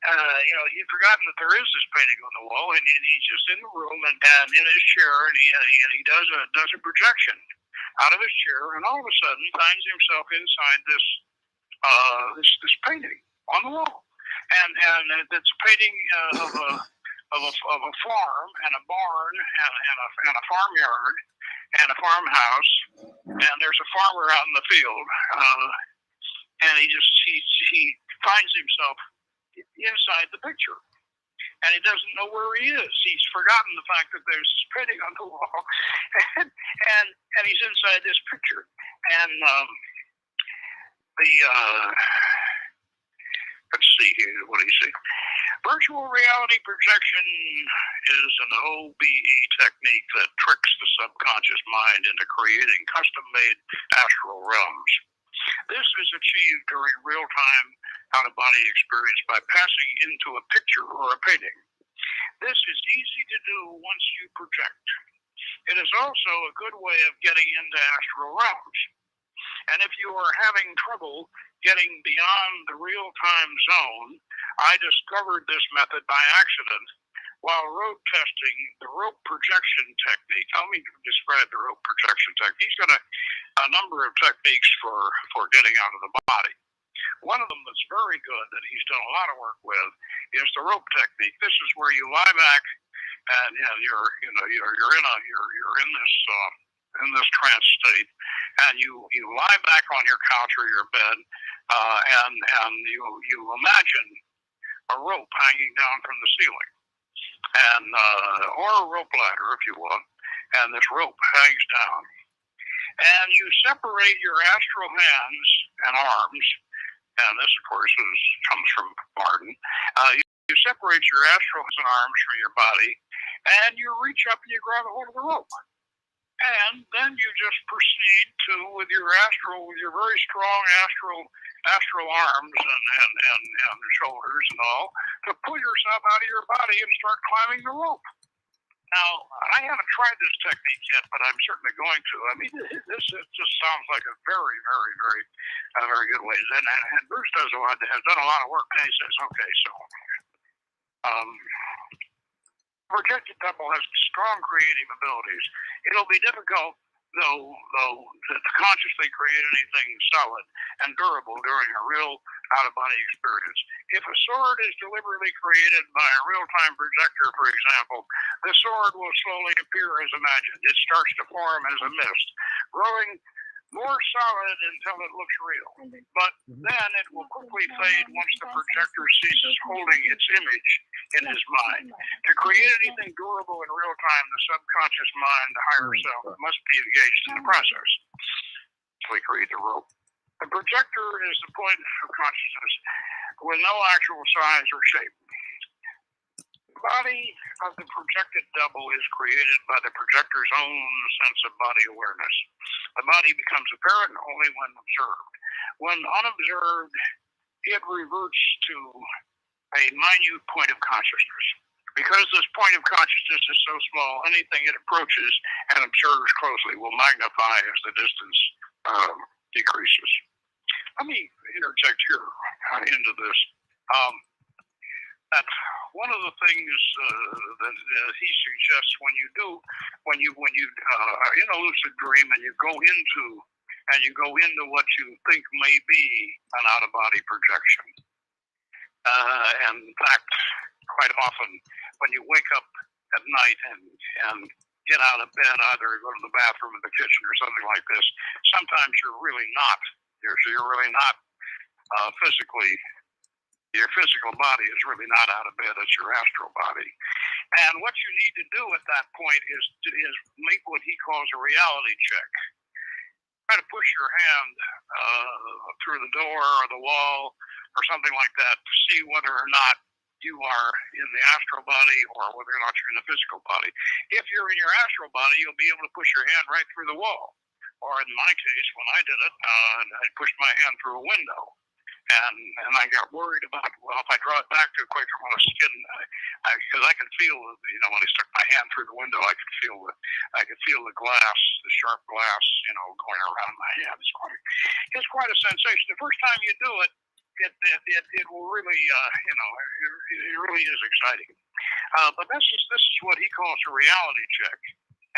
He'd forgotten that there is this painting on the wall, and he's just in the room and in his chair, and he does a projection out of his chair, and all of a sudden finds himself inside this painting on the wall, and it's a painting of a farm and a barn and a farmyard and a farmhouse, and there's a farmer out in the field, and he finds himself inside the picture, and he doesn't know where he is. He's forgotten the fact that there's this painting on the wall, and he's inside this picture, and let's see here, what do you see? Virtual reality projection is an OBE technique that tricks the subconscious mind into creating custom-made astral realms. This is achieved during real-time out-of-body experience by passing into a picture or a painting. This is easy to do once you project. It is also a good way of getting into astral realms. And if you are having trouble getting beyond the real-time zone, I discovered this method by accident while rope testing the rope projection technique. Let me describe the rope projection technique. He's got a number of techniques for getting out of the body. One of them that's very good that he's done a lot of work with is the rope technique. This is where you lie back and you're in this trance state, and you lie back on your couch or your bed, and you imagine a rope hanging down from the ceiling, and or a rope ladder if you want, and this rope hangs down, and you separate your astral hands and arms, and this of course comes from Martin. You separate your astral hands and arms from your body, and you reach up and you grab a hold of the rope. And then you just proceed with your very strong astral arms and shoulders and all, to pull yourself out of your body and start climbing the rope. Now, I haven't tried this technique yet, but I'm certainly going to. I mean, this just sounds like a very, very, very, very good way. And Bruce has done a lot of work, and he says, okay, so projected double has strong creative abilities. It'll be difficult, though, to consciously create anything solid and durable during a real out-of-body experience. If a sword is deliberately created by a real-time projector, for example, the sword will slowly appear as imagined. It starts to form as a mist, growing more solid until it looks real. But then it will quickly fade once the projector ceases holding its image in his mind. To create anything durable in real time, the subconscious mind, the higher self, must be engaged in the process. So we create the rope. The projector is the point of consciousness with no actual size or shape. The body of the projected double is created by the projector's own sense of body awareness. The body becomes apparent only when observed. When unobserved, it reverts to a minute point of consciousness. Because this point of consciousness is so small, anything it approaches and observes closely will magnify as the distance decreases. Let me interject here into this. That one of the things that he suggests when you are in a lucid dream and you go into and you go into what you think may be an out-of-body projection. And in fact, quite often, when you wake up at night and get out of bed, either go to the bathroom or the kitchen or something like this, sometimes you're really not. You're really not physically. Your physical body is really not out of bed. It's your astral body. And what you need to do at that point is make what he calls a reality check. Try to push your hand through the door or the wall or something like that to see whether or not you are in the astral body or whether or not you're in the physical body. If you're in your astral body, you'll be able to push your hand right through the wall. Or in my case, when I did it, I pushed my hand through a window. And I got worried about, well, if I draw it back too quick, I'm going to skin, because I could feel, when I stuck my hand through the window, I could feel the glass, the sharp glass, going around my hand. It's quite a sensation. The first time you do it, it will really, it really is exciting. But this is what he calls a reality check,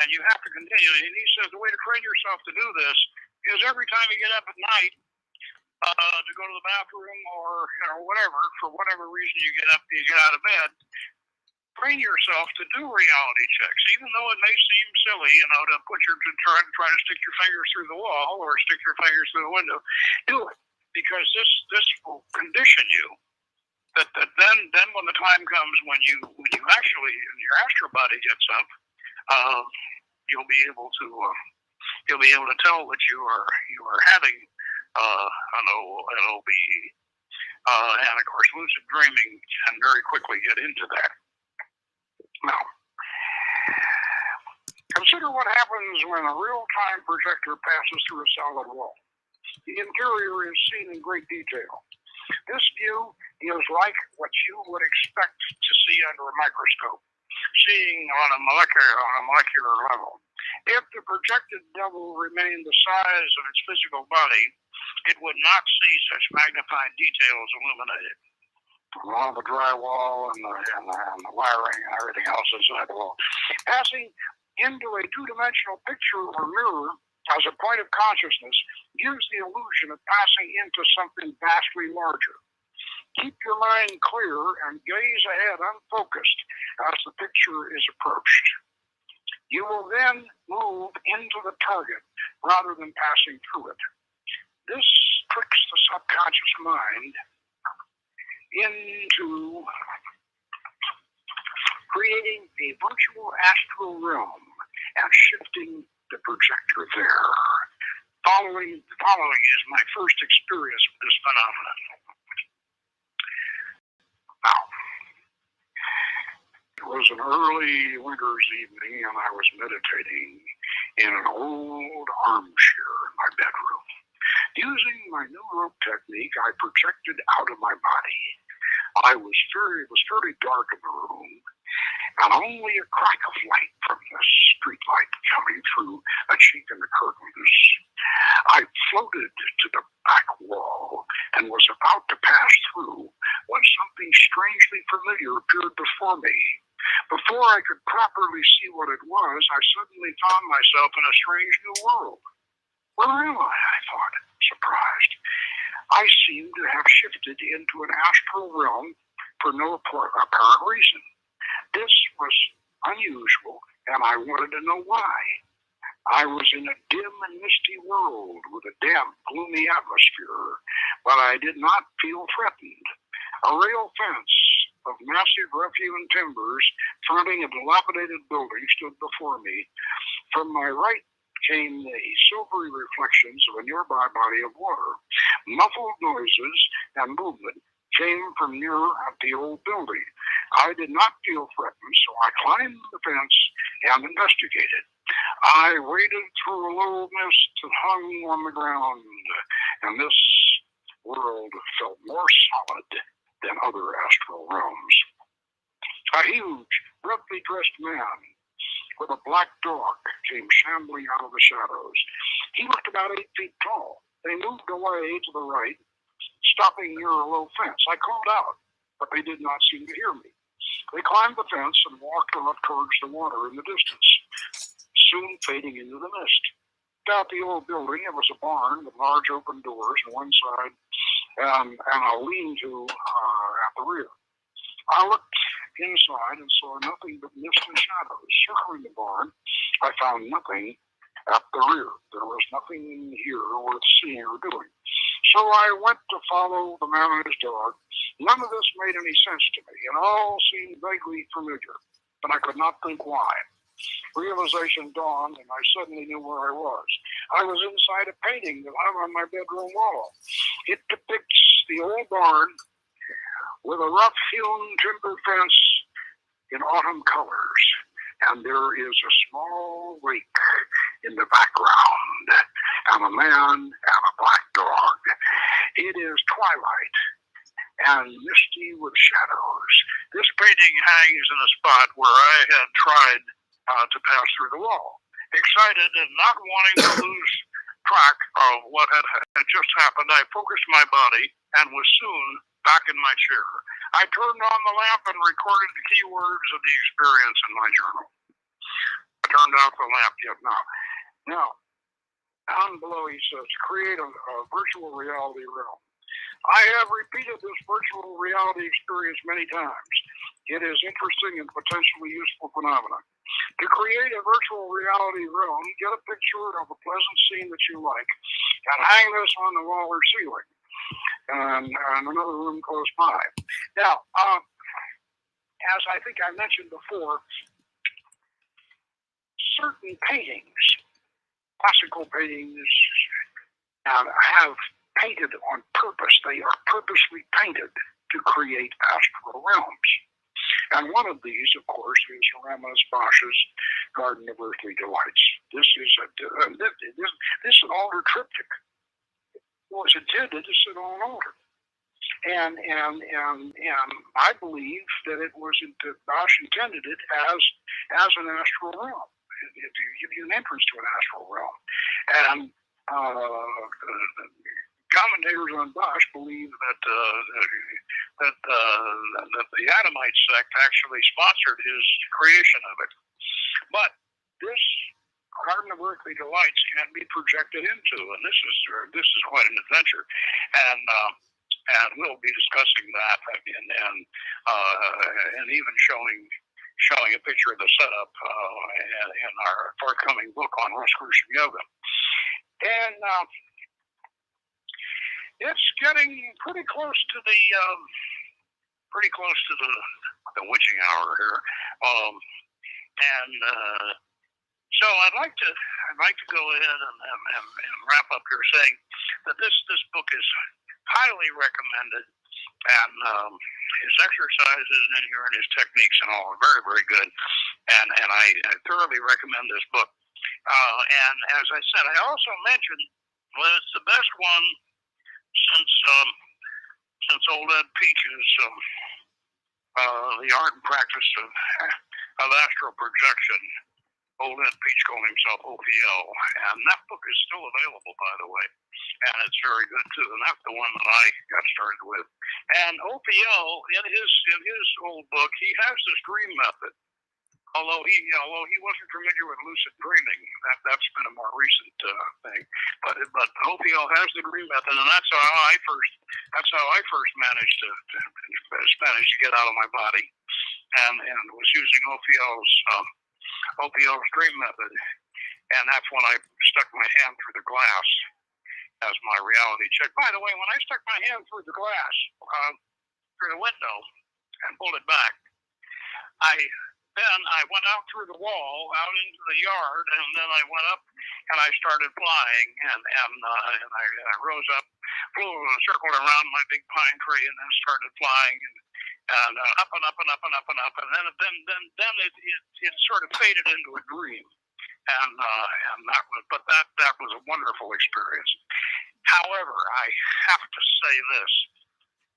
and you have to continue. And he says the way to train yourself to do this is every time you get up at night, to go to the bathroom or whatever, for whatever reason you get out of bed, train yourself to do reality checks, even though it may seem silly, to try to stick your fingers through the wall or stick your fingers through the window. Do it, because this will condition you that then when the time comes when you actually your astral body gets up, you'll be able to tell that you are having an OB, and of course lucid dreaming can very quickly get into that. Now, consider what happens when a real-time projector passes through a solid wall. The interior is seen in great detail. This view is like what you would expect to see under a microscope, seeing on a molecular level. If the projected devil remained the size of its physical body, it would not see such magnified details illuminated. All the drywall and the wiring and everything else inside the wall. Passing into a two-dimensional picture or mirror as a point of consciousness gives the illusion of passing into something vastly larger. Keep your mind clear and gaze ahead unfocused as the picture is approached. You will then move into the target rather than passing through it. This tricks the subconscious mind into creating a virtual astral realm and shifting the projector there. Following is my first experience with this phenomenon. Now, it was an early winter's evening, and I was meditating in an old armchair in my bedroom. Using my new rope technique, I projected out of my body. It was fairly dark in the room, and only a crack of light from the street light coming through a chink in the curtains. I floated to the back wall and was about to pass through when something strangely familiar appeared before me. Before I could properly see what it was, I suddenly found myself in a strange new world. Where am I thought, surprised. I seemed to have shifted into an astral realm for no apparent reason. This was unusual, and I wanted to know why. I was in a dim and misty world with a damp, gloomy atmosphere, but I did not feel threatened. A rail fence of massive rough-hewn timbers fronting a dilapidated building stood before me. From my right came the silvery reflections of a nearby body of water. Muffled noises and movement came from near the old building. I did not feel threatened, so I climbed the fence and investigated. I waded through a low mist that hung on the ground, and this world felt more solid than other astral realms. A huge, roughly dressed man with a black dog came shambling out of the shadows. He looked about 8 feet tall. They moved away to the right, stopping near a low fence. I called out, but they did not seem to hear me. They climbed the fence and walked off towards the water in the distance, soon fading into the mist. checked out the old building. It was a barn with large open doors on one side and a lean-to at the rear. I looked inside and saw nothing but mist and shadows circling the barn. I found nothing at the rear. There was nothing here worth seeing or doing. So I went to follow the man and his dog. None of this made any sense to me. It all seemed vaguely familiar, but I could not think why. Realization dawned, and I suddenly knew where I was. I was inside a painting that hung on my bedroom wall. It depicts the old barn with a rough-hewn timber fence in autumn colors, and there is a small lake in the background, and a man and a black dog. It is twilight and misty with shadows. This painting hangs in a spot where I had tried to pass through the wall. Excited and not wanting to lose track of what had just happened, I focused my body and was soon back in my chair. I turned on the lamp and recorded the key words of the experience in my journal. I turned out the lamp yet now. Now, down below he says, create a virtual reality realm. I have repeated this virtual reality experience many times. It is interesting and potentially useful phenomenon. To create a virtual reality realm, get a picture of a pleasant scene that you like and hang this on the wall or ceiling and another room close by. Now, as I think I mentioned before, certain paintings, classical paintings, have painted on purpose. They are purposely painted to create astral realms. And one of these, of course, is Ramesh Bosch's Garden of Earthly Delights. This is an altar triptych. It was intended to sit on an altar. And I believe that it was Bosch intended it as an astral realm. It give you an entrance to an astral realm. And commentators on Bosch believe that the Adamite sect actually sponsored his creation of it. But this Garden of Earthly Delights can be projected into, and this is quite an adventure. And we'll be discussing that and even showing a picture of the setup in our forthcoming book on Rosicrucian yoga. And it's getting pretty close to the witching hour here, so I'd like to go ahead and wrap up here saying that this book is highly recommended, and his exercises in here and his techniques and all are very, very good, and I thoroughly recommend this book. And as I said, I also mentioned, well, it's the best one since old Ed Peach's The Art and Practice of Astral Projection. Old Ed Peach called himself OPL, and that book is still available, by the way, and it's very good too. And that's the one that I got started with. And OPL, in his old book, he has this dream method. Although he wasn't familiar with lucid dreaming, that's been a more recent thing. But OPL has the dream method, and that's how I first managed to get out of my body, and was using OPL's dream method, and that's when I stuck my hand through the glass as my reality check. By the way, when I stuck my hand through the glass, through the window, and pulled it back, Then I went out through the wall, out into the yard, and then I went up and I started flying, and I rose up, flew, circled around my big pine tree, and then started flying, and up and up and up and up and up, and then it sort of faded into a dream, and that was a wonderful experience. However, I have to say this,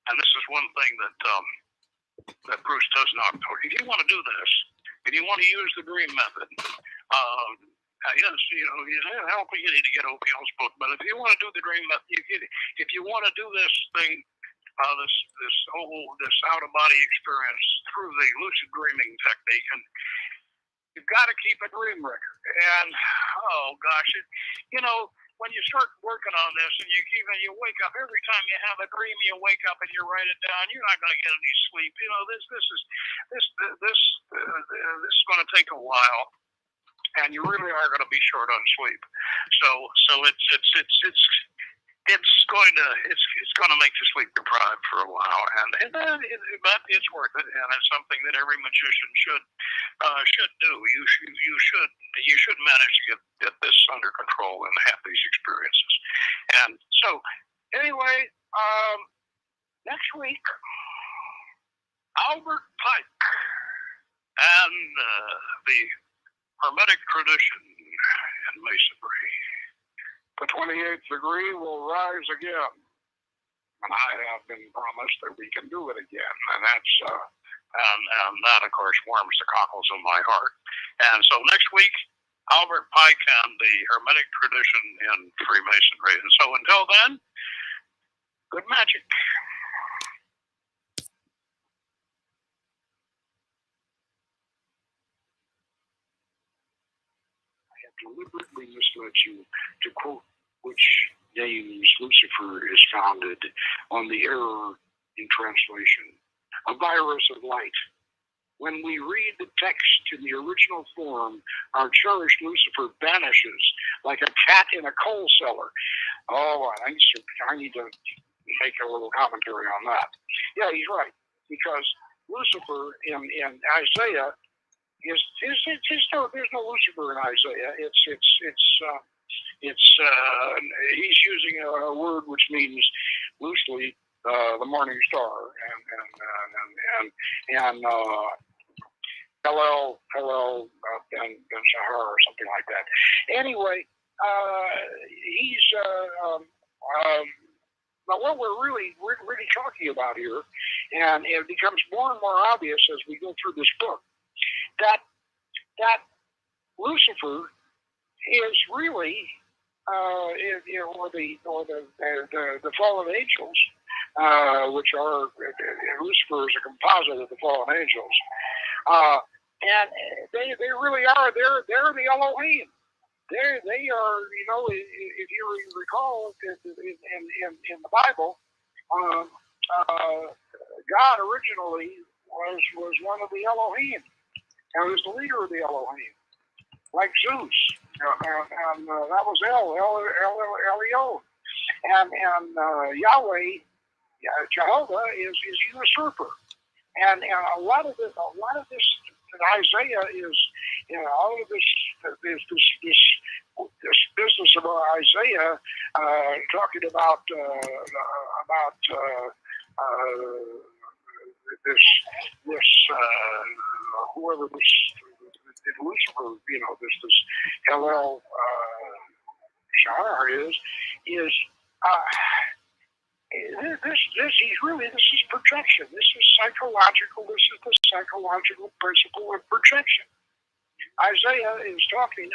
and this is one thing that Bruce does not know. If you want to do this, if you want to use the dream method, yes, you need to get OPL's book. But if you want to do the dream method, if you want to do this thing, this out of body experience through the lucid dreaming technique, and you've got to keep a dream record. And oh gosh, when you start working on this, and you wake up every time you have a dream, you wake up and you write it down. You're not going to get any sleep. This is going to take a while, and you really are going to be short on sleep. So it's going to make you sleep deprived for a while, but it's worth it, and it's something that every magician should do. You should manage to get this under control and have these experiences. And so, anyway, next week, Albert Pike and the Hermetic tradition in Masonry. The 28th degree will rise again, and I have been promised that we can do it again, and that's and that, of course, warms the cockles of my heart. And so next week, Albert Pike and the Hermetic tradition in Freemasonry. And so until then, good magic. I have deliberately misled you to quote which names Lucifer is founded on the error in translation, a virus of light. When we read the text in the original form, our cherished Lucifer vanishes like a cat in a coal cellar. Oh, I need to make a little commentary on that. Yeah, he's right, because Lucifer in Isaiah there's no Lucifer in Isaiah. He's using a word which means loosely the morning star and Hillel Ben Shahar or something like that. Anyway, but what we're really talking about here, and it becomes more and more obvious as we go through this book, that Lucifer is really or the fallen angels, which are Lucifer is a composite of the fallen angels, and they really are they're the Elohim. They are, if you recall in the Bible, God originally was one of the Elohim, and was the leader of the Elohim, like Zeus, and that was Elyon, and Yahweh, Jehovah is a usurper, and a lot of this Isaiah is, all of this business of Isaiah talking about whoever this Lucifer, this Hillel Shahar is this is projection. This is psychological. This is the psychological principle of projection. Isaiah is talking of